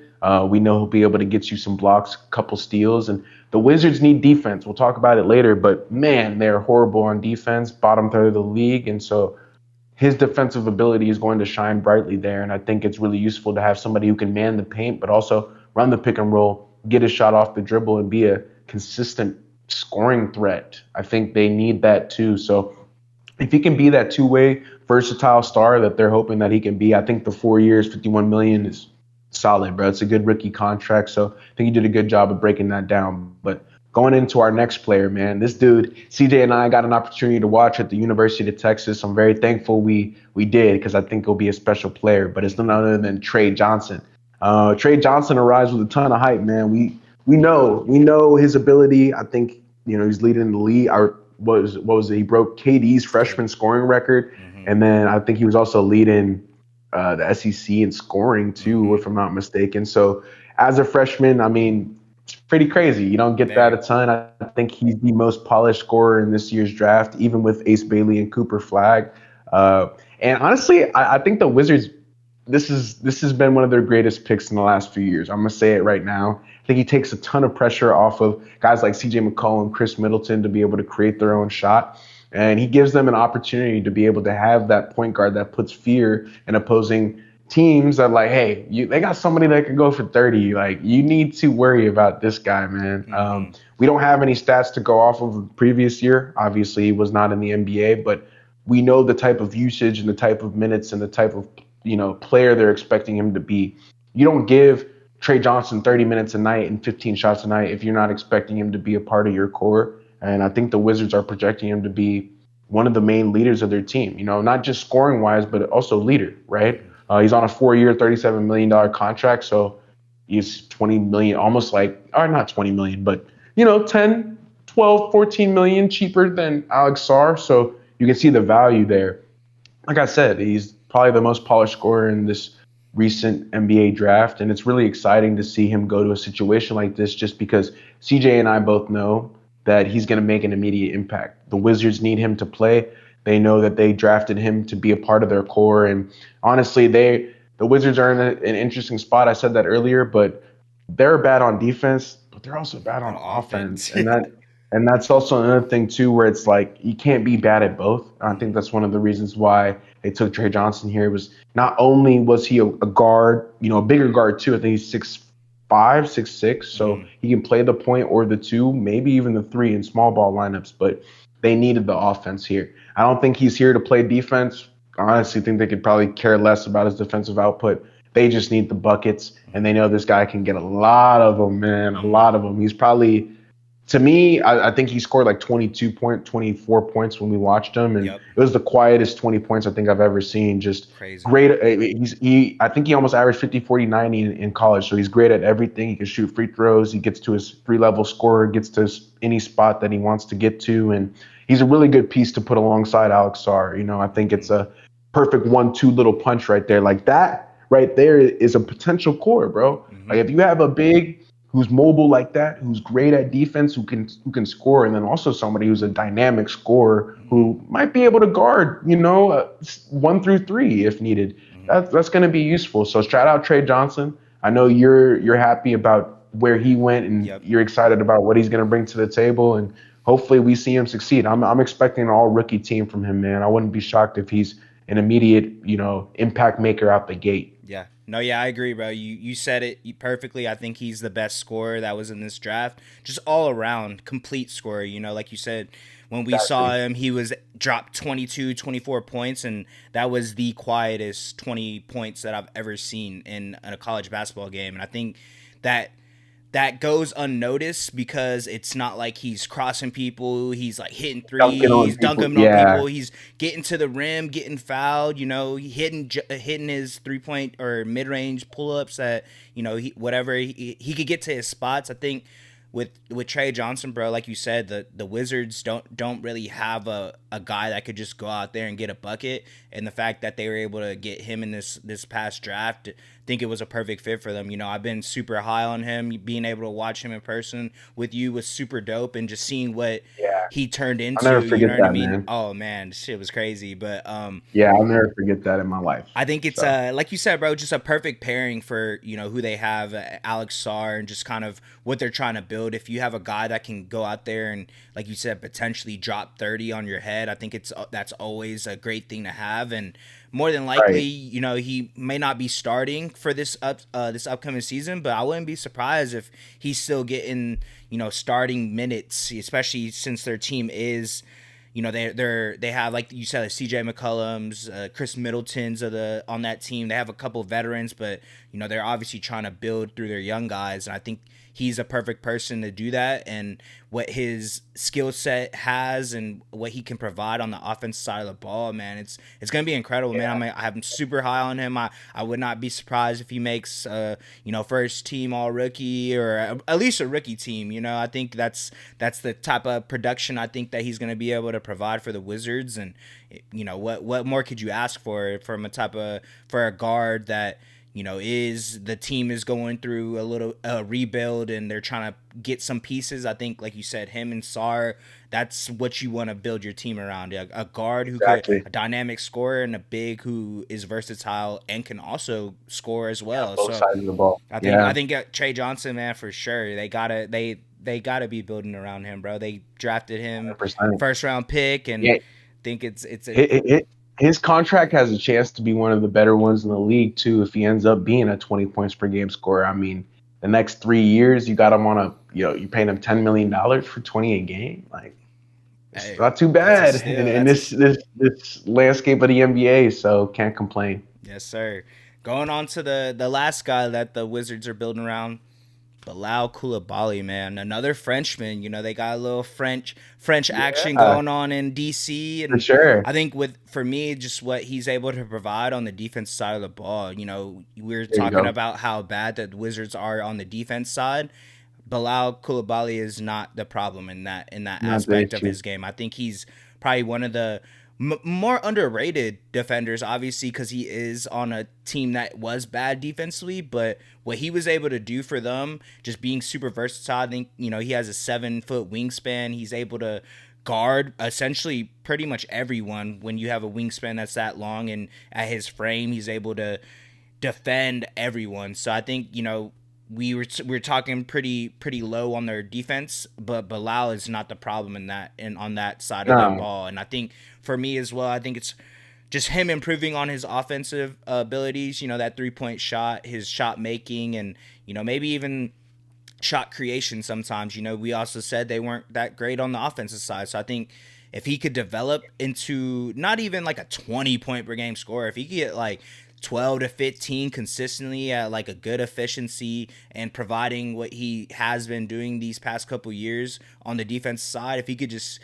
We know he'll be able to get you some blocks, a couple steals, and the Wizards need defense. We'll talk about it later, but man, they're horrible on defense, bottom third of the league, and so his defensive ability is going to shine brightly there. And I think it's really useful to have somebody who can man the paint, but also run the pick and roll, get a shot off the dribble, and be a consistent scoring threat. I think they need that too. So if he can be that two-way versatile star that they're hoping that he can be, I think the 4 years, $51 million is solid, bro. It's a good rookie contract. So I think you did a good job of breaking that down. But going into our next player, man, this dude, CJ and I got an opportunity to watch at the University of Texas. I'm very thankful we did because I think he'll be a special player. But it's none other than Trey Johnson. Trey Johnson arrives with a ton of hype, man. We know his ability. I think he's leading the league. What was it? He broke KD's freshman scoring record, and then I think he was also leading the SEC in scoring too, if I'm not mistaken. So as a freshman, I mean, it's pretty crazy. You don't get that a ton. I think he's the most polished scorer in this year's draft, even with Ace Bailey and Cooper Flagg. And honestly, I think the Wizards, this has been one of their greatest picks in the last few years. I'm going to say it right now. I think he takes a ton of pressure off of guys like CJ McCollum, Chris Middleton to be able to create their own shot. And he gives them an opportunity to be able to have that point guard that puts fear in opposing teams that like, hey, they got somebody that can go for 30. Like, you need to worry about this guy, man. Mm-hmm. We don't have any stats to go off of the previous year. Obviously, he was not in the NBA, but we know the type of usage and the type of minutes and the type of player they're expecting him to be. You don't give Trey Johnson 30 minutes a night and 15 shots a night if you're not expecting him to be a part of your core. And I think the Wizards are projecting him to be one of the main leaders of their team. Not just scoring wise, but also leader. Right? Mm-hmm. He's on a 4-year, $37 million contract, so he's 20 million, almost like, or not 20 million, but 10, 12, 14 million cheaper than Alex Sarr. So you can see the value there. Like I said, he's probably the most polished scorer in this recent NBA draft, and it's really exciting to see him go to a situation like this just because CJ and I both know that he's going to make an immediate impact. The Wizards need him to play. They know that they drafted him to be a part of their core, and honestly, the Wizards are in an interesting spot. I said that earlier, but they're bad on defense, but they're also bad On on offense, offense. and that's also another thing too, where it's like you can't be bad at both. I think Mm-hmm. that's one of the reasons why they took Trey Johnson here. Was not only was he a guard, a bigger guard too. I think he's 6'5", 6'6", so Mm-hmm. he can play the point or the two, maybe even the three in small ball lineups. But they needed the offense here. I don't think he's here to play defense. I honestly think they could probably care less about his defensive output. They just need the buckets, and they know this guy can get a lot of them, man, a Mm-hmm. lot of them. He's probably, to me, I think he scored like 24 points when we watched him, and Yep. it was the quietest 20 points I think I've ever seen. Just Crazy. great. I think he almost averaged 50, 40, 90 in college, so he's great at everything. He can shoot free throws. He gets to his three-level scorer, gets to any spot that he wants to get to, and he's a really good piece to put alongside Alex Sarr. I think Mm-hmm. it's a perfect 1-2 little punch right there. Like that right there is a potential core, bro. Mm-hmm. Like if you have a big who's mobile like that, who's great at defense, who can score, and then also somebody who's a dynamic scorer Mm-hmm. who might be able to guard, 1 through 3 if needed. Mm-hmm. That's going to be useful. So shout out Trey Johnson. I know you're happy about where he went, and Yep. you're excited about what he's going to bring to the table, and hopefully we see him succeed. I'm expecting an all rookie team from him, man. I wouldn't be shocked if he's an immediate, impact maker out the gate. Yeah. No, yeah, I agree, bro. You said it perfectly. I think he's the best scorer that was in this draft. Just all around complete scorer, like you said, when we saw Exactly. him, he was dropped 22, 24 points, and that was the quietest 20 points that I've ever seen in a college basketball game. And I think that that goes unnoticed because it's not like he's crossing people, he's like hitting Dunking on threes, people. dunking on Yeah. people, he's getting to the rim, getting fouled, hitting his 3 point or mid range pull ups that whatever he could get to his spots. I think with Trey Johnson, bro, like you said, the Wizards don't really have a guy that could just go out there and get a bucket, and the fact that they were able to get him in this past draft, I think it was a perfect fit for them. I've been super high on him. Being able to watch him in person with you was super dope, and just seeing what Yeah. he turned I'll into, never you forget know what I that, mean? man. Oh man, shit was crazy. But Yeah, I'll never forget that in my life. I think it's So like you said, bro, just a perfect pairing for who they have, Alex Sarr, and just kind of what they're trying to build. If you have a guy that can go out there and, like you said, potentially drop 30 on your head, I think that's always a great thing to have. And more than likely, right. he may not be starting for this upcoming season, but I wouldn't be surprised if he's still getting starting minutes, especially since their team is they have, like you said, C.J. McCollum's, Chris Middleton's on that team. They have a couple veterans, but they're obviously trying to build through their young guys, and I think he's a perfect person to do that. And what his skill set has and what he can provide on the offense side of the ball, man, it's gonna be incredible, man. Yeah. I'm super high on him. I would not be surprised if he makes first team all rookie or at least a rookie team. I think that's the type of production I think that he's gonna be able to provide for the Wizards. And what more could you ask from for a guard that is the team is going through a little rebuild and they're trying to get some pieces. I think, like you said, him and Sar, that's what you want to build your team around. A guard who could, Exactly. a dynamic scorer, and a big who is versatile and can also score as Yeah, well. both So sides of the ball. I think Yeah. Trey Johnson, man, for sure. They they got to be building around him, bro. They drafted him 100%. first round pick, and Yeah, think it's a his contract has a chance to be one of the better ones in the league too. If he ends up being a 20 points per game scorer, I mean, the next 3 years you got him on a, you're paying him $10 million for 20 a game. Like, it's hey, not too that's a bad steal. in this landscape of the NBA. So can't complain. Yes, sir. Going on to the last guy that the Wizards are building around, Bilal Coulibaly, man, another Frenchman. They got a little French action Yeah, going on in DC, for and sure. I think for me, just what he's able to provide on the defense side of the ball. We're There you talking go. about how bad the Wizards are on the defense side. Bilal Coulibaly is not the problem in that Not the aspect of issue. his game. I think he's probably one of the more underrated defenders, obviously, because he is on a team that was bad defensively. But what he was able to do for them, just being super versatile. I think he has a 7 foot wingspan. He's able to guard essentially pretty much everyone when you have a wingspan that's that long, and at his frame, he's able to defend everyone. So I think we were talking pretty low on their defense, but Bilal is not the problem in that and on that side of the No, ball. And I think for me as well, I think it's just him improving on his offensive abilities. That 3 point shot, his shot making, and maybe even shot creation. Sometimes we also said they weren't that great on the offensive side. So I think if he could develop into not even like a 20 point per game scorer, if he could get like 12 to 15 consistently at like a good efficiency and providing what he has been doing these past couple years on the defense side, if he could just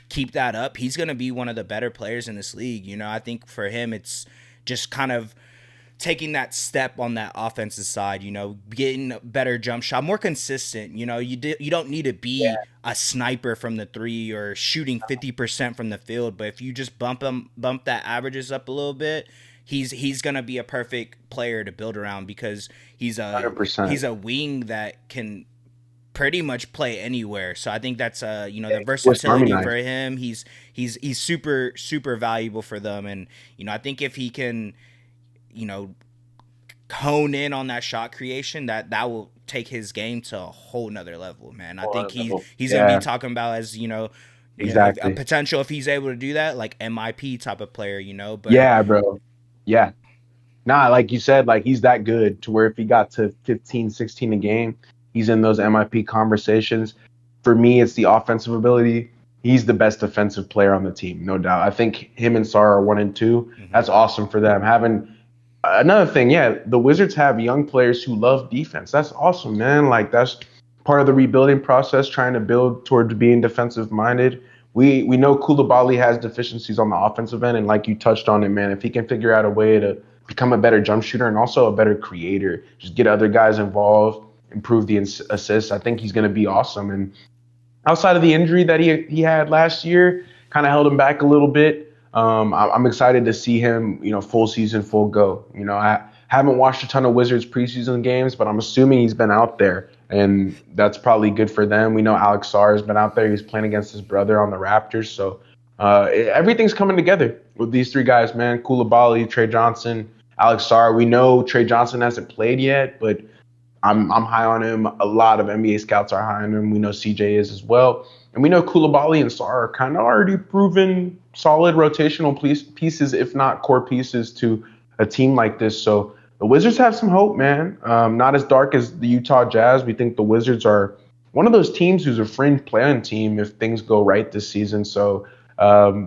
keep that up, he's going to be one of the better players in this league. I think for him, it's just kind of taking that step on that offensive side, getting a better jump shot, more consistent. You don't need to be a sniper from the three or shooting 50% from the field, but if you just bump that averages up a little bit, he's gonna be a perfect player to build around because he's a 100%. he's a wing that can pretty much play anywhere. So I think that's Yeah, the Swiss Army versatility knife. for him. He's super valuable for them, and I think if he can you know hone in on that shot creation, that will take his game to a whole nother level, man. I think he's gonna be Yeah, talking about as a exactly. potential if he's able to do that, like MIP type of player, but Yeah, bro. Yeah. Nah, like you said, like he's that good to where if he got to 15, 16 a game, he's in those MIP conversations. For me, it's the offensive ability. He's the best defensive player on the team, no doubt. I think him and Sarr are 1 and 2. mhm. That's awesome for them. Having another thing, yeah, the Wizards have young players who love defense. That's awesome, man. Like that's part of the rebuilding process, trying to build towards being defensive minded. We know Koulibaly has deficiencies on the offensive end, and like you touched on it, man. If he can figure out a way to become a better jump shooter and also a better creator, just get other guys involved, improve the assists, I think he's going to be awesome. And outside of the injury that he had last year, kind of held him back a little bit. I'm excited to see him, full season, full go. I haven't watched a ton of Wizards preseason games, but I'm assuming he's been out there, and that's probably good for them. We know Alex Sarr has been out there. He's playing against his brother on the Raptors, so everything's coming together with these three guys, man. Koulibaly, Trey Johnson, Alex Sarr. We know Trey Johnson hasn't played yet, but I'm high on him. A lot of NBA scouts are high on him. We know CJ is as well. And we know Koulibaly and Sarr are kind of already proven solid rotational pieces, if not core pieces, to a team like this. So the Wizards have some hope, man. Not as dark as the Utah Jazz. We think the Wizards are one of those teams who's a fringe play-in team if things go right this season. So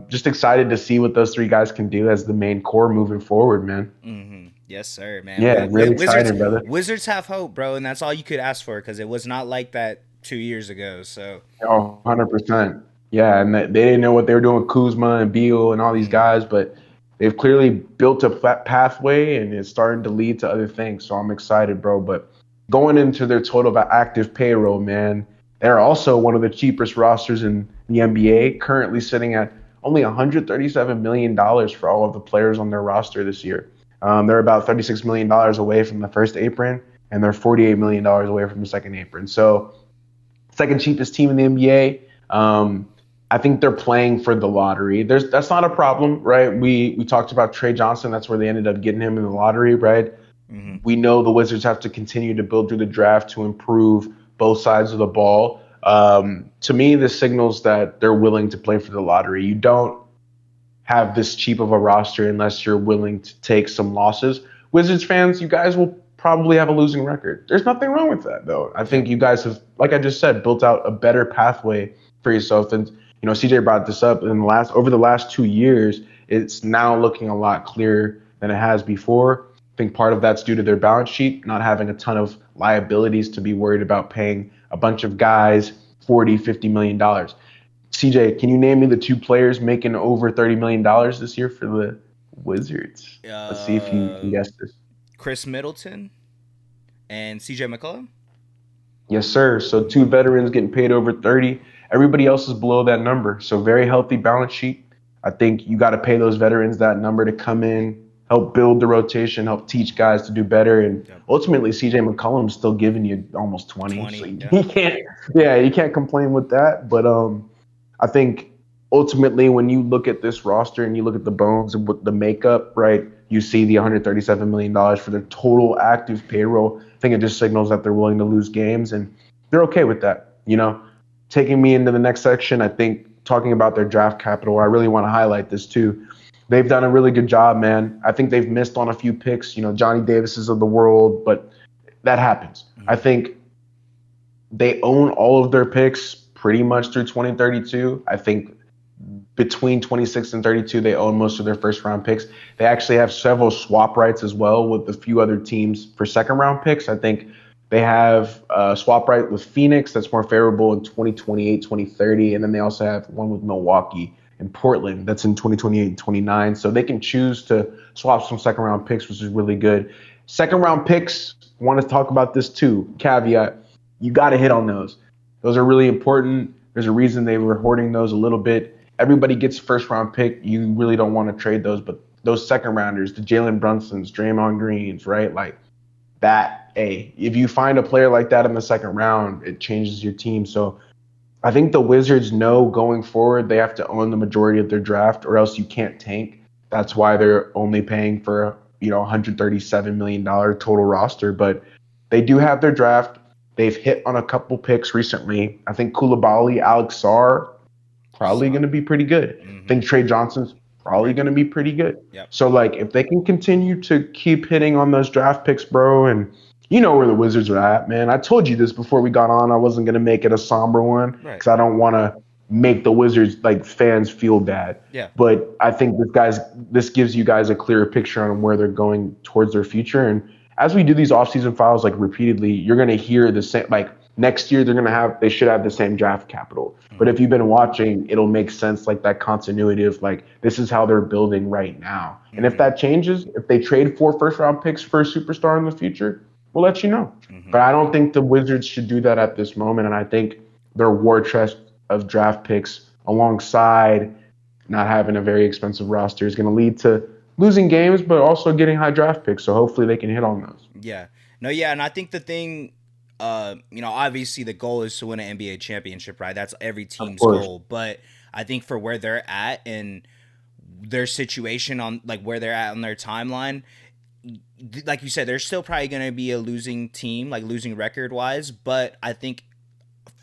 just excited to see what those three guys can do as the main core moving forward, man. Yes, sir, man. Yeah, really excited, brother. Wizards have hope, bro, and that's all you could ask for because it was not like that 2 years ago. So, Oh, 100%. Yeah, and they didn't know what they were doing with Kuzma and Beal and all these mhm. guys, but they've clearly built a pathway and it's starting to lead to other things. So I'm excited, bro. But going into their total active payroll, man, they're also one of the cheapest rosters in the NBA, currently sitting at only $137 million for all of the players on their roster this year. They're about $36 million away from the first apron, and they're $48 million away from the second apron. So second cheapest team in the NBA. I think they're playing for the lottery. That's not a problem, right? We talked about Trey Johnson. That's where they ended up getting him in the lottery, right? Mhm. We know the Wizards have to continue to build through the draft to improve both sides of the ball. To me, this signals that they're willing to play for the lottery. You don't have this cheap of a roster unless you're willing to take some losses. Wizards fans, you guys will probably have a losing record. There's nothing wrong with that, though. I think you guys have, like I just said, built out a better pathway for yourself. And CJ brought this up in the last over the last 2 years. It's now looking a lot clearer than it has before. I think part of that's due to their balance sheet, not having a ton of liabilities to be worried about paying a bunch of guys 40, $50 million. CJ, can you name me the two players making over $30 million this year for the Wizards? Let's see if you can Uh, guess this. Chris Middleton and CJ McCollum. Yes, sir. So two veterans getting paid over 30. Everybody else is below that number. So very healthy balance sheet. I think you got to pay those veterans that number to come in, help build the rotation, help teach guys to do better. And Yep. ultimately, CJ McCollum's still giving you almost 20. So 20. Yeah. you can't, yeah, you can't complain with that. But I think ultimately, when you look at this roster and you look at the bones and what the makeup, right, you see the $137 million for their total active payroll. I think it just signals that they're willing to lose games and they're okay with that. Taking me into the next section, I think talking about their draft capital, I really want to highlight this too. They've done a really good job, man. I think they've missed on a few picks, Johnny Davises of the world, but that happens. I think they own all of their picks pretty much through 2032. I think between 26 and 32, they own most of their first round picks. They actually have several swap rights as well with a few other teams for second round picks. I think they have a swap right with Phoenix that's more favorable in 2028, 2030. And then they also have one with Milwaukee and Portland that's in 2028 and 29. So they can choose to swap some second round picks, which is really good. Second round picks, want to talk about this too. Caveat, you got to hit on those. Those are really important. There's a reason they were hoarding those a little bit. Everybody gets first round pick. You really don't want to trade those, but those second rounders, the Jalen Brunsons, Draymond Greens, right? Like that, if you find a player like that in the second round, it changes your team. So I think the Wizards know going forward they have to own the majority of their draft or else you can't tank. That's why they're only paying for $137 million total roster. But they do have their draft. They've hit on a couple picks recently. I think Koulibaly, Alex Sarr, probably going to be pretty good. I think Trey Johnson's probably going to be pretty good. Yep. So, if they can continue to keep hitting on those draft picks, bro, and you know where the Wizards are at, man. I told you this before we got on. I wasn't going to make it a somber one because I don't want to make the Wizards, fans feel bad. Yeah. But I think this gives you guys a clearer picture on where they're going towards their future. And as we do these offseason files, repeatedly, you're going to hear the same, next year they should have the same draft capital. But if you've been watching, it'll make sense, that continuity of this is how they're building right now. And if that changes, if they trade 4 first round picks for a superstar in the future, we'll let you know. But I don't think the Wizards should do that at this moment. And I think their war chest of draft picks alongside not having a very expensive roster is going to lead to losing games, but also getting high draft picks. So hopefully they can hit on those. Yeah. No, yeah. And I think the thing, obviously the goal is to win an NBA championship, right? That's every team's goal. But I think for where they're at and their situation on where they're at on their timeline, like you said, they're still probably going to be a losing team, losing record wise. But I think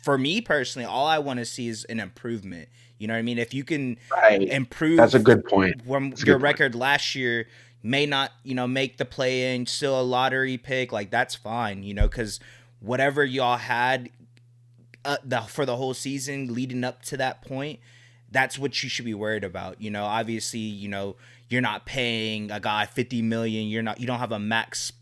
for me personally, all I want to see is an improvement. You know what I mean? If you can improve, that's a good point. From your record last year, may not, make the play in, still a lottery pick, that's fine, because whatever y'all had for the whole season leading up to that point, that's what you should be worried about. Obviously, you're not paying a guy $50 million. You don't have a max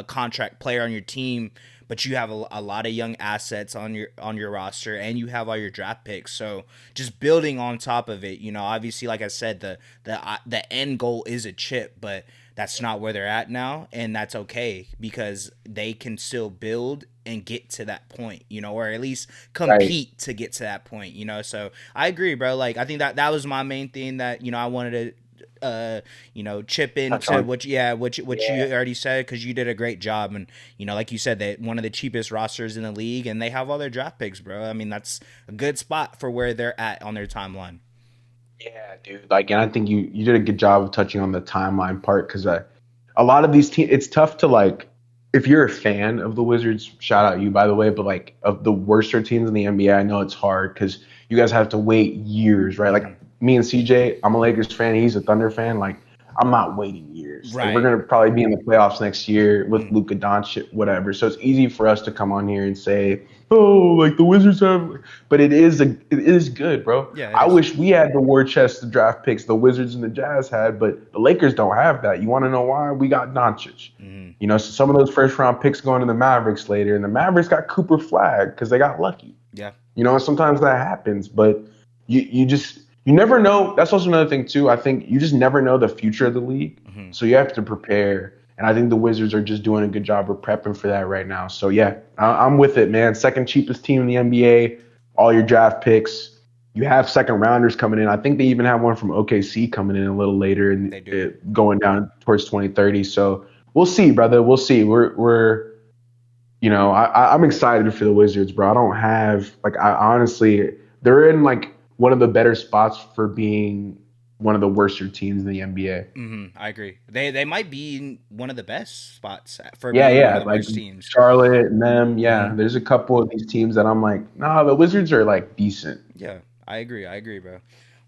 contract player on your team, but you have a lot of young assets on your roster, and you have all your draft picks. So just building on top of it, obviously, like I said, the end goal is a chip, but that's not where they're at now, and that's okay because they can still build and get to that point, or at least compete to get to that point, So I agree, bro. I think that was my main thing that I wanted to chip into what you already said, because you did a great job. And like you said, that one of the cheapest rosters in the league, and they have all their draft picks, bro. I mean, that's a good spot for where they're at on their timeline. Yeah, dude. And I think you did a good job of touching on the timeline part, because a lot of these teams, it's tough to if you're a fan of the Wizards, shout out you, by the way, but like of the worser teams in the NBA, I know it's hard because you guys have to wait years, right? Like Hmm. me and CJ, I'm a Lakers fan, he's a Thunder fan. Like I'm not waiting years. Like we're Right. gonna probably be in the playoffs next year with Mm. Luka Doncic, whatever. So it's easy for us to come on here and say, oh, like the Wizards have, but it is good, bro. Yeah, it I is. wish we had the war chest to draft picks the Wizards and the Jazz had, but the Lakers don't have that. You want to know why? We got Doncic. Hmm. You know, so some of those first round picks going to the Mavericks later, and the Mavericks got Cooper Flag because they got lucky. Yeah. You know, and sometimes that happens, but you never know. That's also another thing too. I think you just never know the future of the league, Hmm. so you have to prepare. And I think the Wizards are just doing a good job of prepping for that right now. So yeah, I'm with it, man. Second cheapest team in the NBA. All your draft picks. You have second rounders coming in. I think they even have one from OKC coming in a little later and They do. going down towards 2030. So we'll see, brother. We'll see. We're you know, I'm excited for the Wizards, bro. I don't have like I honestly they're in like one of the better spots for being one of the worser teams in the NBA. I agree. They might be in one of the best spots for Yeah, being one of yeah, the like worst teams. Charlotte and them. Hmm. Yeah, there's a couple of these teams that I'm like, nah, the Wizards are like decent. Yeah, I agree. I agree, bro.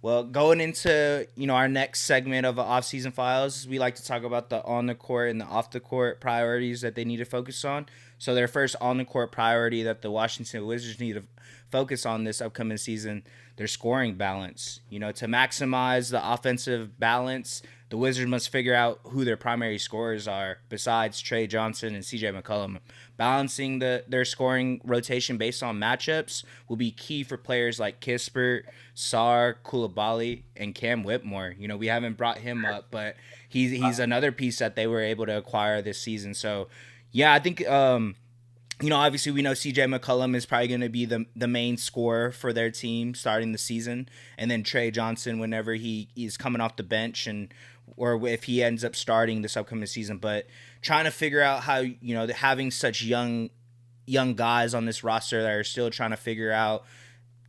Well, going into our next segment of off-season files, we like to talk about the on the court and the off the court priorities that they need to focus on. So their first on the court priority that the Washington Wizards need to focus on this upcoming season, their scoring balance. To maximize the offensive balance, the Wizards must figure out who their primary scorers are besides Trey Johnson and CJ McCollum. Balancing their scoring rotation based on matchups will be key for players like Kispert, Sar, Koulibaly, and Cam Whitmore. We haven't brought him up, but he's another piece that they were able to acquire this season. So, yeah, I think obviously we know CJ McCollum is probably going to be the main scorer for their team starting the season, and then Trey Johnson whenever he is coming off the bench or if he ends up starting this upcoming season. But trying to figure out how having such young guys on this roster that are still trying to figure out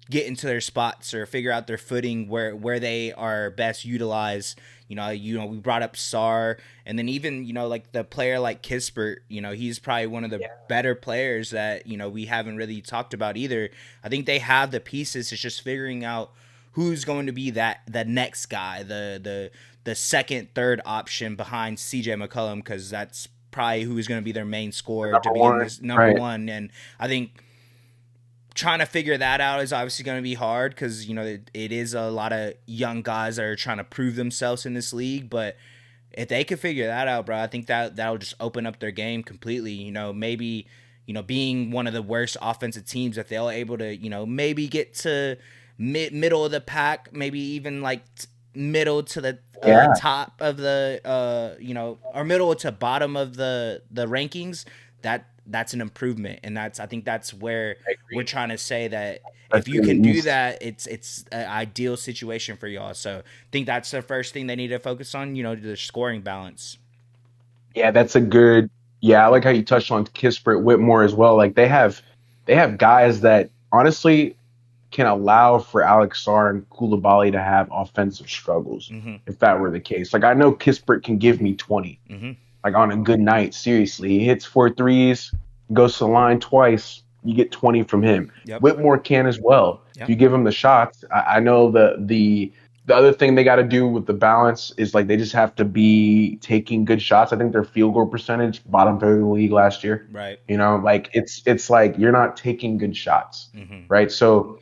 get into their spots or figure out their footing where they are best utilized. We brought up Sar, and then even like the player like Kispert. He's probably one of the better players that we haven't really talked about either. I think they have the pieces. It's just figuring out who's going to be that next guy, the second, third option behind CJ McCollum, because that's probably who's going to be their main scorer to Number begin one, this number right? one. And I think trying to figure that out is obviously going to be hard because it is a lot of young guys that are trying to prove themselves in this league. But if they could figure that out, bro, I think that'll just open up their game completely. Maybe being one of the worst offensive teams, that they'll able to maybe get to middle of the pack, maybe even like middle to the Yeah, top of the or middle to bottom of the rankings. That's an improvement, and I think that's where I we're agree. trying to say that if Especially you in can the do East. that, it's an ideal situation for y'all. So I think that's the first thing they need to focus on. The scoring balance. Yeah, that's a good. Yeah, I like how you touched on Kispert Whitmore as well. Like they have guys that honestly can allow for Alex Sarr and Koulibaly to have offensive struggles Mm-hmm. if that were the case. Like I know Kispert can give me 20, Mm-hmm. like on a good night. Seriously, he hits four threes, goes to the line twice. You get 20 from him. Yep. Whitmore can as well if Yep. you give him the shots. I know the other thing they got to do with the balance is like they just have to be taking good shots. I think their field goal percentage bottom third in the league last year. Right. Like it's like you're not taking good shots, Mm-hmm. right? So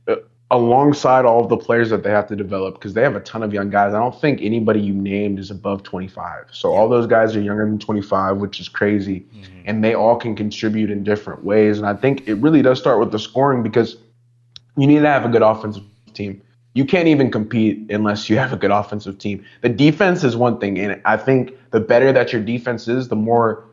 uh, alongside all of the players that they have to develop, because they have a ton of young guys. I don't think anybody you named is above 25. So all Yep. those guys are younger than 25, which is crazy. Mm-hmm. And they all can contribute in different ways. And I think it really does start with the scoring because you need to have a good offensive team. You can't even compete unless you have a good offensive team. The defense is one thing, and I think the better that your defense is, the more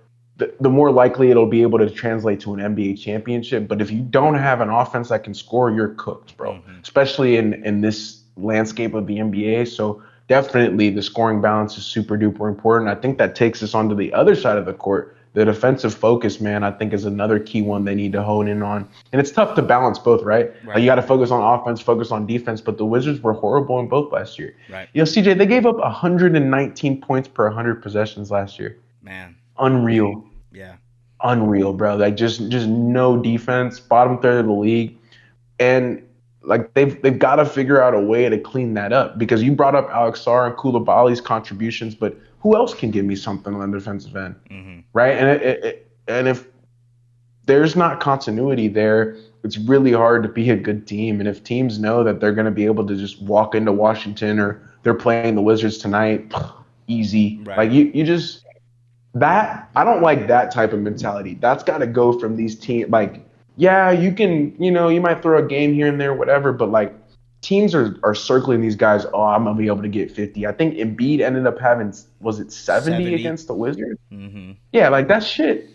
likely it'll be able to translate to an NBA championship. But if you don't have an offense that can score, you're cooked, bro. Mm-hmm. Especially in this landscape of the NBA. So definitely the scoring balance is super duper important. I think that takes us onto the other side of the court. The defensive focus, man, I think is another key one they need to hone in on. And it's tough to balance both, right? Like Right. you got to focus on offense, focus on defense, but the Wizards were horrible in both last year. Right. CJ, they gave up 119 points per 100 possessions last year. Man. Unreal. Yeah. unreal, bro. Like just no defense, bottom third of the league, and like they've got to figure out a way to clean that up because you brought up Alex Sarr and Koulibaly's contributions, but who else can give me something on the defensive end, Mm-hmm. right? And if there's not continuity there, it's really hard to be a good team. And if teams know that they're going to be able to just walk into Washington or they're playing the Wizards tonight, easy. Like Right. you just that I don't like that type of mentality. That's got to go from these teams. Like, yeah, you can, you might throw a game here and there, whatever, but like teams are circling these guys. Oh, I'm gonna be able to get 50. I think Embiid ended up having was it 70 70. against the Wizards? Mm-hmm. Yeah, like that shit.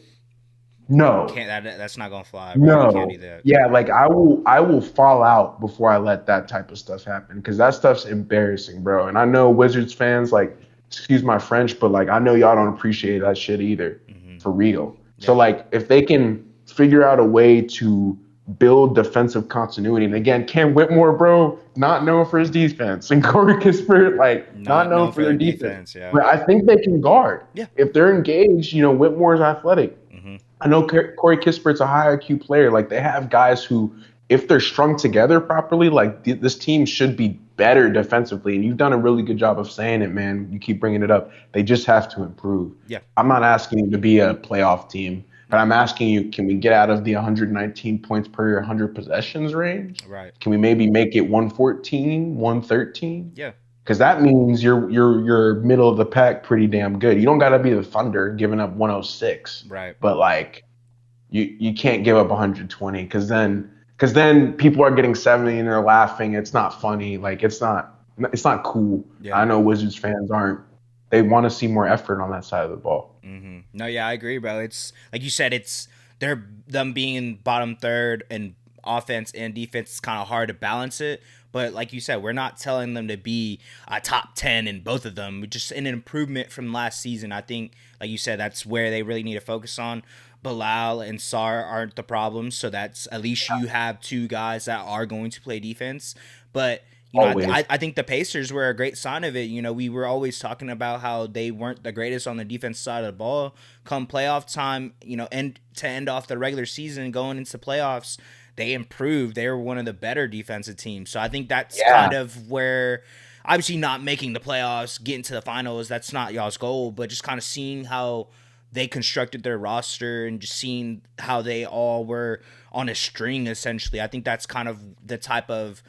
No, Can't that's not gonna fly, bro. You can't do no. that. Yeah, like I will fall out before I let that type of stuff happen because that stuff's embarrassing, bro. And I know Wizards fans, like, excuse my French, but like I know y'all don't appreciate that shit either, Mm-hmm. for real. So Yeah. like if they can figure out a way to build defensive continuity, and again, Cam Whitmore, bro, not known for his defense, and Corey Kispert, like not Not known known for for their their defense. defense. Yeah. But I think they can guard. Yeah. If they're engaged, Whitmore's athletic. Mm-hmm. I know Corey Kispert's a high IQ player. Like they have guys who, if they're strung together properly, like this team should be better defensively. And you've done a really good job of saying it, man. You keep bringing it up. They just have to improve. Yeah. I'm not asking you to be a playoff team, but I'm asking you, can we get out of the 119 points per 100 possessions range? Right. Can we maybe make it 114, 113? Yeah. Because that means you're middle of the pack pretty damn good. You don't got to be the Thunder giving up 106, Right. but like you can't give up 120 because then people are getting 70 and they're laughing. It's not funny. Like it's not cool. Yeah. I know Wizards fans aren't. They want to see more effort on that side of the ball. Mm-hmm. No, yeah, I agree, bro. It's like you said. It's they're them being in bottom third and offense and defense. It's kind of hard to balance it. But like you said, we're not telling them to be a top 10 in both of them. Just an improvement from last season. I think, like you said, that's where they really need to focus on. Bilal and Sar aren't the problems, so that's at least you have two guys that are going to play defense. But Always. I think the Pacers were a great sign of it. We were always talking about how they weren't the greatest on the defense side of the ball. Come playoff time, and to end off the regular season going into playoffs, they improved. They were one of the better defensive teams. So I think that's kind of where, obviously not making the playoffs, getting to the finals, that's not y'all's goal, but just kind of seeing how they constructed their roster and just seeing how they all were on a string, essentially. I think that's kind of the type of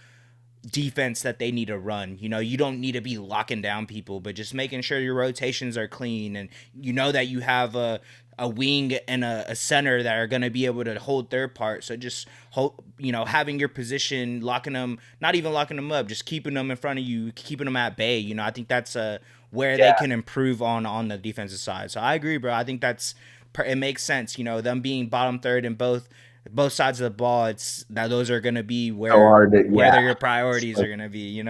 defense that they need to run. You don't need to be locking down people, but just making sure your rotations are clean and that you have a wing and a center that are going to be able to hold their part. So just having your position, locking them, not even locking them up, just keeping them in front of you, keeping them at bay. I think that's where they can improve on the defensive side. So I agree, bro. I think it makes sense. Them being bottom third in both sides of the ball. It's that those are going to be where your priorities are going to be.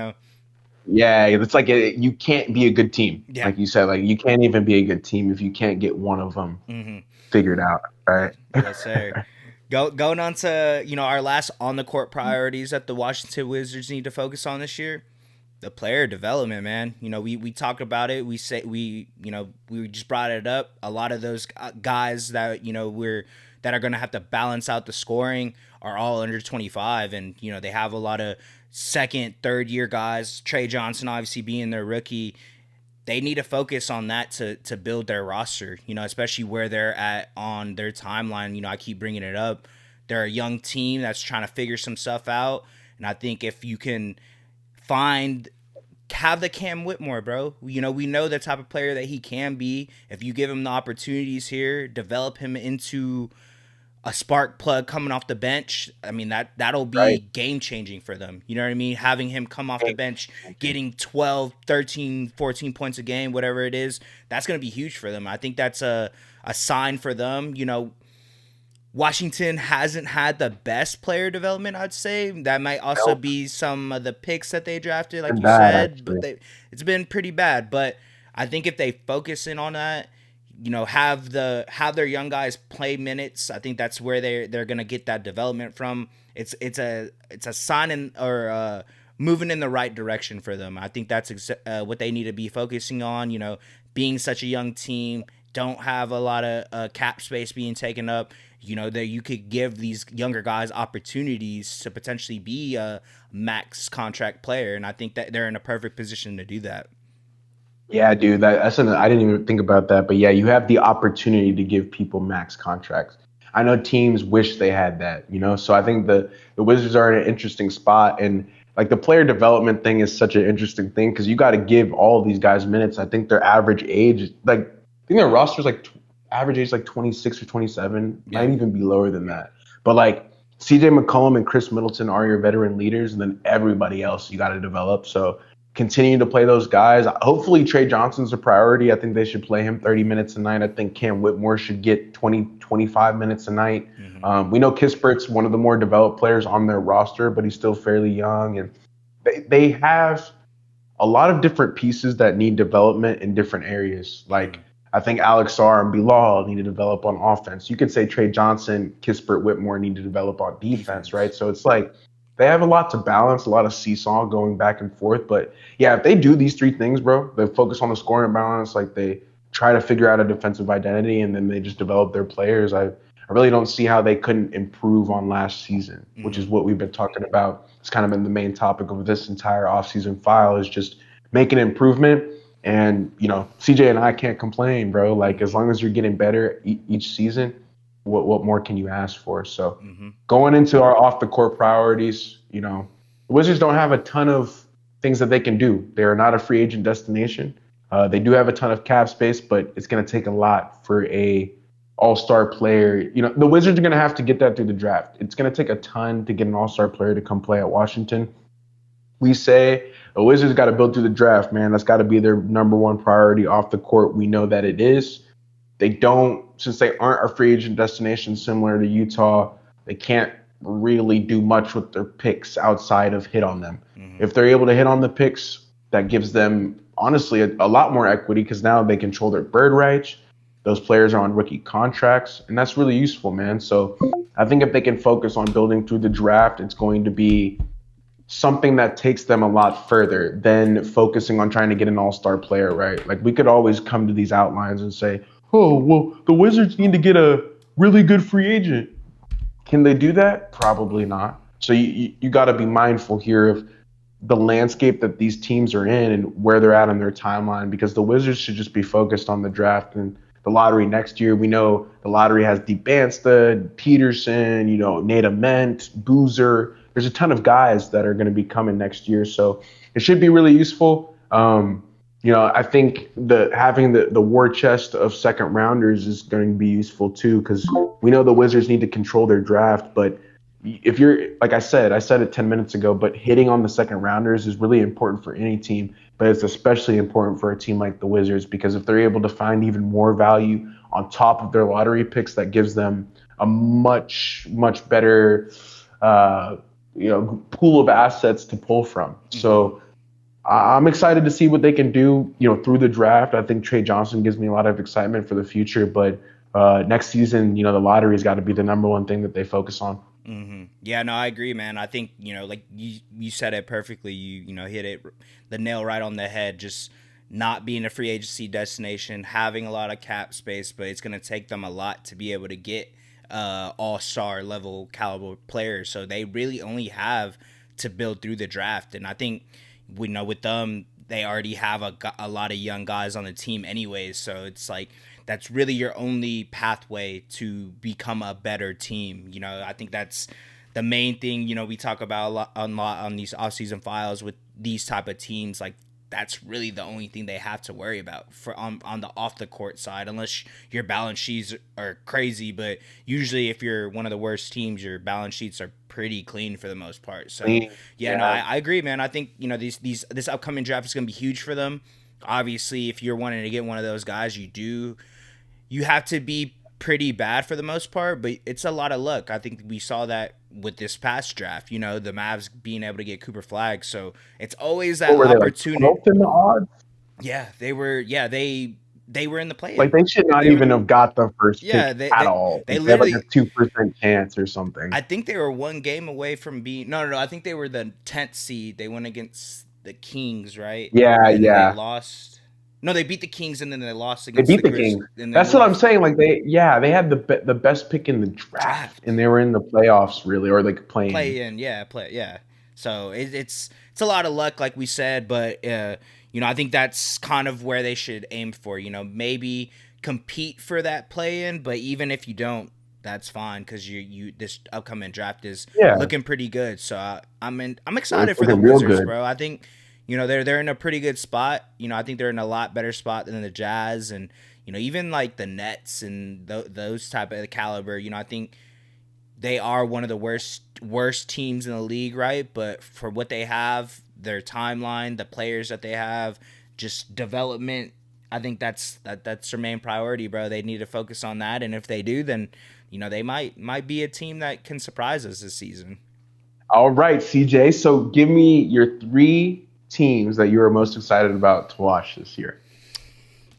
Yeah, it's like you can't be a good team. Yeah. Like you said, like you can't even be a good team if you can't get one of them figured out, right? Yes, sir. Going on to our last on the court priorities that the Washington Wizards need to focus on this year. The player development, man. We talked about it. We just brought it up. A lot of those guys that that are going to have to balance out the scoring are all under 25, and they have a lot of second, third year guys. Trey Johnson obviously being their rookie. They need to focus on that to build their roster, especially where they're at on their timeline. I keep bringing it up. They're a young team that's trying to figure some stuff out, and I think if you can have the Cam Whitmore, bro. We know the type of player that he can be. If you give him the opportunities here, develop him into a spark plug coming off the bench, I mean, that'll be game changing for them. You know what I mean? Having him come off the bench, getting 12, 13, 14 points a game, whatever it is, that's going to be huge for them. I think that's a sign for them. Washington hasn't had the best player development, I'd say. That might also be some of the picks that they drafted, like you said. But it's been pretty bad. But I think if they focus in on that, have their young guys play minutes, I think that's where they're gonna get that development from. It's a sign or moving in the right direction for them. I think that's what they need to be focusing on. Being such a young team, don't have a lot of cap space being taken up. You know, that you could give these younger guys opportunities to potentially be a max contract player, and I think that they're in a perfect position to do that. Yeah, dude, that's an, I didn't even think about that, but yeah, you have the opportunity to give people max contracts. I know teams wish they had that, you know. So I think the Wizards are in an interesting spot, and like the player development thing is such an interesting thing because you got to give all these guys minutes. I think their average age, like I think their roster's like average age like 26 or 27, Yeah. might even be lower than that. But like CJ McCollum and Chris Middleton are your veteran leaders, and then everybody else you got to develop. So continue to play those guys. Hopefully, Trey Johnson's a priority. I think they should play him 30 minutes a night. I think Cam Whitmore should get 20, 25 minutes a night. Mm-hmm. We know Kispert's one of the more developed players on their roster, but he's still fairly young. And they have a lot of different pieces that need development in different areas. Like, Mm-hmm. I think Alex Sarr and Bilal need to develop on offense. You could say Trey Johnson, Kispert, Whitmore need to develop on defense, right? Defense. So it's like they have a lot to balance, a lot of seesaw going back and forth. But yeah, if they do these three things, bro, they focus on the scoring balance, like they try to figure out a defensive identity, and then they just develop their players. I really don't see how they couldn't improve on last season, which Mm-hmm. is what we've been talking about. It's kind of been the main topic of this entire offseason file is just make an improvement. And, you know, CJ and I can't complain, bro. Like, as long as you're getting better each season, what more can you ask for? So, Mm-hmm. going into our off the court priorities, you know, the Wizards don't have a ton of things that they can do. They are not a free agent destination. They do have a ton of cap space, but it's going to take a lot for a all-star player. You know, the Wizards are going to have to get that through the draft. It's going to take a ton to get an all-star player to come play at Washington. We say the Wizards got to build through the draft, man. That's got to be their number one priority off the court. We know that it is. They don't, since they aren't a free agent destination similar to Utah, they can't really do much with their picks outside of hit on them. Mm-hmm. If they're able to hit on the picks, that gives them honestly a lot more equity because now they control their bird rights. Those players are on rookie contracts, and that's really useful, man. So I think if they can focus on building through the draft, it's going to be something that takes them a lot further than focusing on trying to get an all-star player, right? Like we could always come to these outlines and say, "Oh, well, the Wizards need to get a really good free agent." Can they do that? Probably not. So you got to be mindful here of the landscape that these teams are in and where they're at on their timeline because the Wizards should just be focused on the draft and the lottery next year. We know the lottery has Deep Banstead, Peterson, you know, Nate Ament, Boozer. There's a ton of guys that are going to be coming next year. So it should be really useful. You know, I think having the war chest of second rounders is going to be useful too because we know the Wizards need to control their draft, but if you're like I said it 10 minutes ago, but hitting on the second rounders is really important for any team, but it's especially important for a team like the Wizards because if they're able to find even more value on top of their lottery picks, that gives them a much better you know pool of assets to pull from. Mm-hmm. So I'm excited to see what they can do, you know, through the draft. I think Trey Johnson gives me a lot of excitement for the future, but next season, you know, the lottery's got to be the number one thing that they focus on. Mm-hmm. Yeah, no, I agree, man. I think like you said it perfectly. You know hit it the nail right on the head. Just not being a free agency destination, having a lot of cap space, but it's gonna take them a lot to be able to get all star level caliber players. So they really only have to build through the draft, and I think we know with them they already have a lot of young guys on the team anyways. So it's like that's really your only pathway to become a better team. You know, I think that's the main thing. You know, we talk about a lot on these offseason files with these type of teams. Like that's really the only thing they have to worry about for on the off the court side, unless your balance sheets are crazy. But usually, if you're one of the worst teams, your balance sheets are pretty clean for the most part. So Clean. yeah, no, I, Yeah. I agree, man. I think these this upcoming draft is going to be huge for them. Obviously, if you're wanting to get one of those guys, you have to be pretty bad for the most part, but it's a lot of luck. I think we saw that with this past draft, the Mavs being able to get Cooper Flag. So it's always that What were they like opportunity. 12th in the odds? Yeah, they were in the Like play-in. they should not They were even have got the first yeah, pick they at they, all. they Like they had like a literally 2% chance or something. I think they were one game away from being no, I think they were the 10th seed. They went against the Kings, right? Yeah, And then they yeah. lost. No, they beat the Kings and then they lost They against the beat the Grizz Kings. and they That's what I'm lost saying. Like they had the best pick in the draft, draft. and they were in the playoffs really, or like playing. Play in, yeah, play, yeah. So it's a lot of luck, like we said, but I think that's kind of where they should aim for. Maybe compete for that play in, but even if you don't, that's fine because you this upcoming draft is Yeah, looking pretty good. So I'm it's excited for the looking real Wizards, good. bro. I think they're in a pretty good spot. I think they're in a lot better spot than the Jazz and even like the Nets and those type of caliber. I think they are one of the worst teams in the league, right? But for what they have, their timeline, the players that they have, just development, I think that's their main priority, bro. They need to focus on that, and if they do, then they might be a team that can surprise us this season. All right, CJ. So give me your three teams that you are most excited about to watch this year,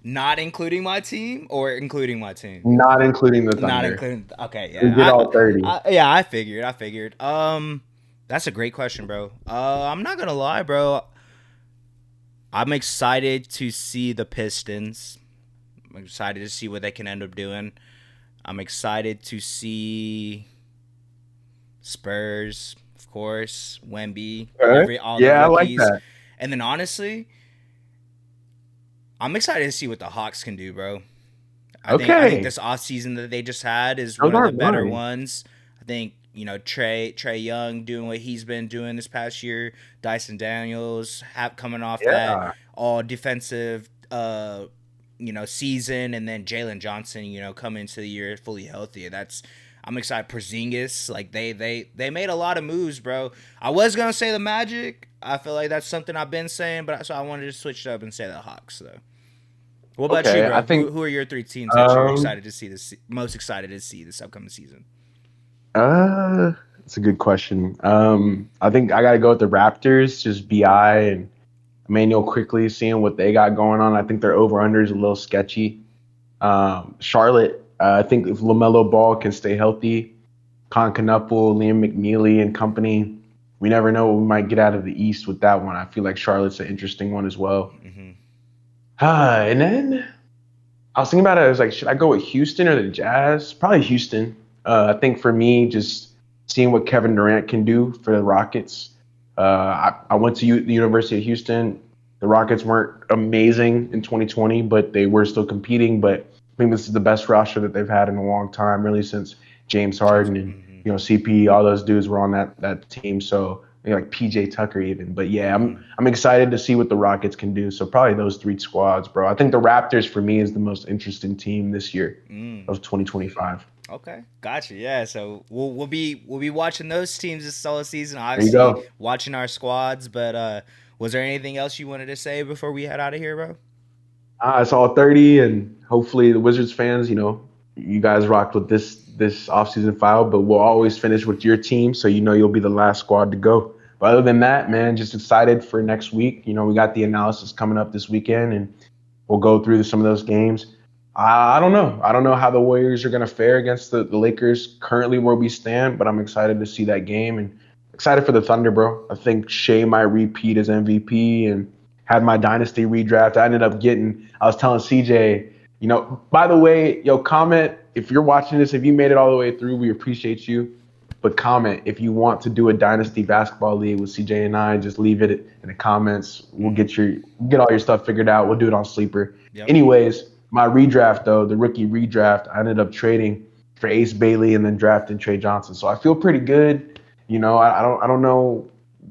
Not including my team, or including my team. not including the Not Thunder. including. Okay, We did yeah, all 30. yeah, I figured. That's a great question, bro. I'm not gonna lie, bro. I'm excited to see the Pistons. I'm excited to see what they can end up doing. I'm excited to see Spurs, of course, Wemby, Okay. all the Yeah, I like rookies, that. and then honestly, I'm excited to see what the Hawks can do, bro. I think Okay, this offseason that they just had is those one of the aren't better mine. ones. I think Trey Young doing what he's been doing this past year. Dyson Daniels coming off that Yeah. all defensive season, and then Jalen Johnson coming into the year fully healthy. I'm excited. Porzingis, like they made a lot of moves, bro. I was gonna say the Magic. I feel like that's something I've been saying, but so I wanted to switch it up and say the Hawks though. What about you, Okay, I bro? think Who are your three teams that you're um excited to see most excited to see this upcoming season? it's a good question. I think I gotta go with the Raptors, just BI and Emmanuel quickly seeing what they got going on. I think their over under is a little sketchy. Charlotte, I think if LaMelo Ball can stay healthy, Concanupul, Liam McNeely and company, we never know what we might get out of the East with that one. I feel like Charlotte's an interesting one as well. Mm-hmm. And then I was thinking about it. I was like, should I go with Houston or the Jazz? Probably Houston. I think for me, just seeing what Kevin Durant can do for the Rockets. I went to the University of Houston. The Rockets weren't amazing in 2020, but they were still competing. But I think this is the best roster that they've had in a long time, really since James James. Harden and Mm-hmm. CP. All those dudes were on that team. So like PJ Tucker even. But yeah, Mm-hmm. I'm excited to see what the Rockets can do. So probably those three squads, bro. I think the Raptors for me is the most interesting team this year Mm. of 2025. Okay, gotcha. Yeah, so we'll be watching those teams this solo season. There you Obviously, go. watching our squads. But was there anything else you wanted to say before we head out of here, bro? It's all 30, and hopefully the Wizards fans, you guys rocked with this offseason file, but we'll always finish with your team, so you'll be the last squad to go. But other than that, man, just excited for next week. We got the analysis coming up this weekend, and we'll go through some of those games. I don't know. I don't know how the Warriors are going to fare against the Lakers currently where we stand, but I'm excited to see that game and excited for the Thunder, bro. I think Shea might repeat as MVP and had my dynasty redraft. I was telling CJ, by the way, yo, comment if you're watching this, if you made it all the way through, we appreciate you. But comment if you want to do a dynasty basketball league with CJ and I. Just leave it in the comments. We'll Mm-hmm. get all your stuff figured out. We'll do it on Sleeper. Yep. Anyways, my redraft though, the rookie redraft, I ended up trading for Ace Bailey and then drafting Trey Johnson. So I feel pretty good. I don't know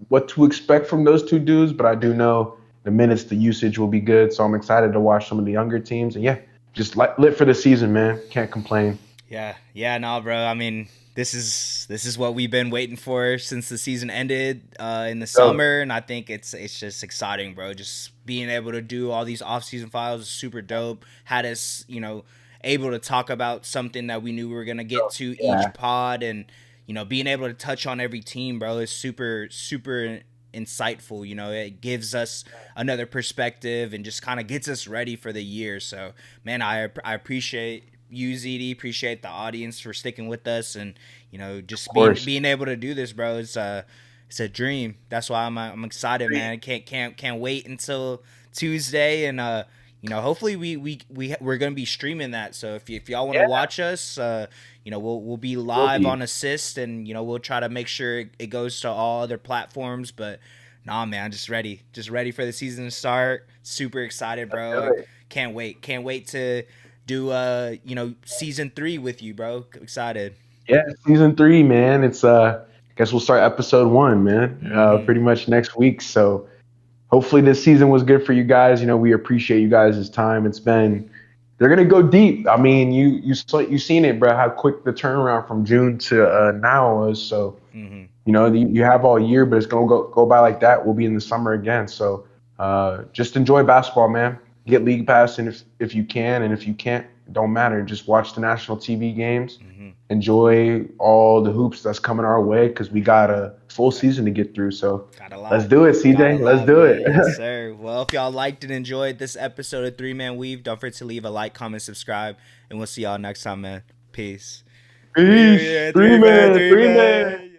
what to expect from those two dudes, but I do know the minutes, the usage will be good. So I'm excited to watch some of the younger teams. And yeah, just lit for the season, man. Can't complain. Yeah, no, bro. I mean, this is what we've been waiting for since the season ended in the So summer, and I think it's just exciting, bro. Just being able to do all these off-season files is super dope. Had us, able to talk about something that we knew we were gonna get to yeah, each pod, and being able to touch on every team, bro, is super super insightful. It gives us another perspective and just kind of gets us ready for the year. So, man, I appreciate you, ZD. Appreciate the audience for sticking with us, and of just being course. being able to do this, bro. It's a dream. That's why I'm excited, man. Can't wait until Tuesday, and hopefully we're gonna be streaming that. So if y'all want to Yeah, watch us, we'll be will live be. on Assist, and we'll try to make sure it goes to all other platforms. But nah, man, just ready for the season to start. Super excited, Let's bro. do Like, it. can't wait to do season 3 with you, bro. Excited. Yeah, season 3, man. It's guess we'll start episode 1, man. Mm-hmm. Pretty much next week. So hopefully this season was good for you guys. We appreciate you guys' time. They're gonna go deep. I mean, you seen it, bro. How quick the turnaround from June to now was. So Mm-hmm. you have all year, but it's gonna go by like that. We'll be in the summer again. So just enjoy basketball, man. Get league pass, and if you can, and if you can't, it don't matter. Just watch the national TV games. Mm-hmm. Enjoy all the hoops that's coming our way because we got a full season to get through. So Got a let's lot. do it, Got a CJ. Let's lot, do it. man. Yes, sir. Well, if y'all liked and enjoyed this episode of Three Man Weave, don't forget to leave a like, comment, subscribe, and we'll see y'all next time, man. Peace. Peace. Yeah, Three man. three Three man. man.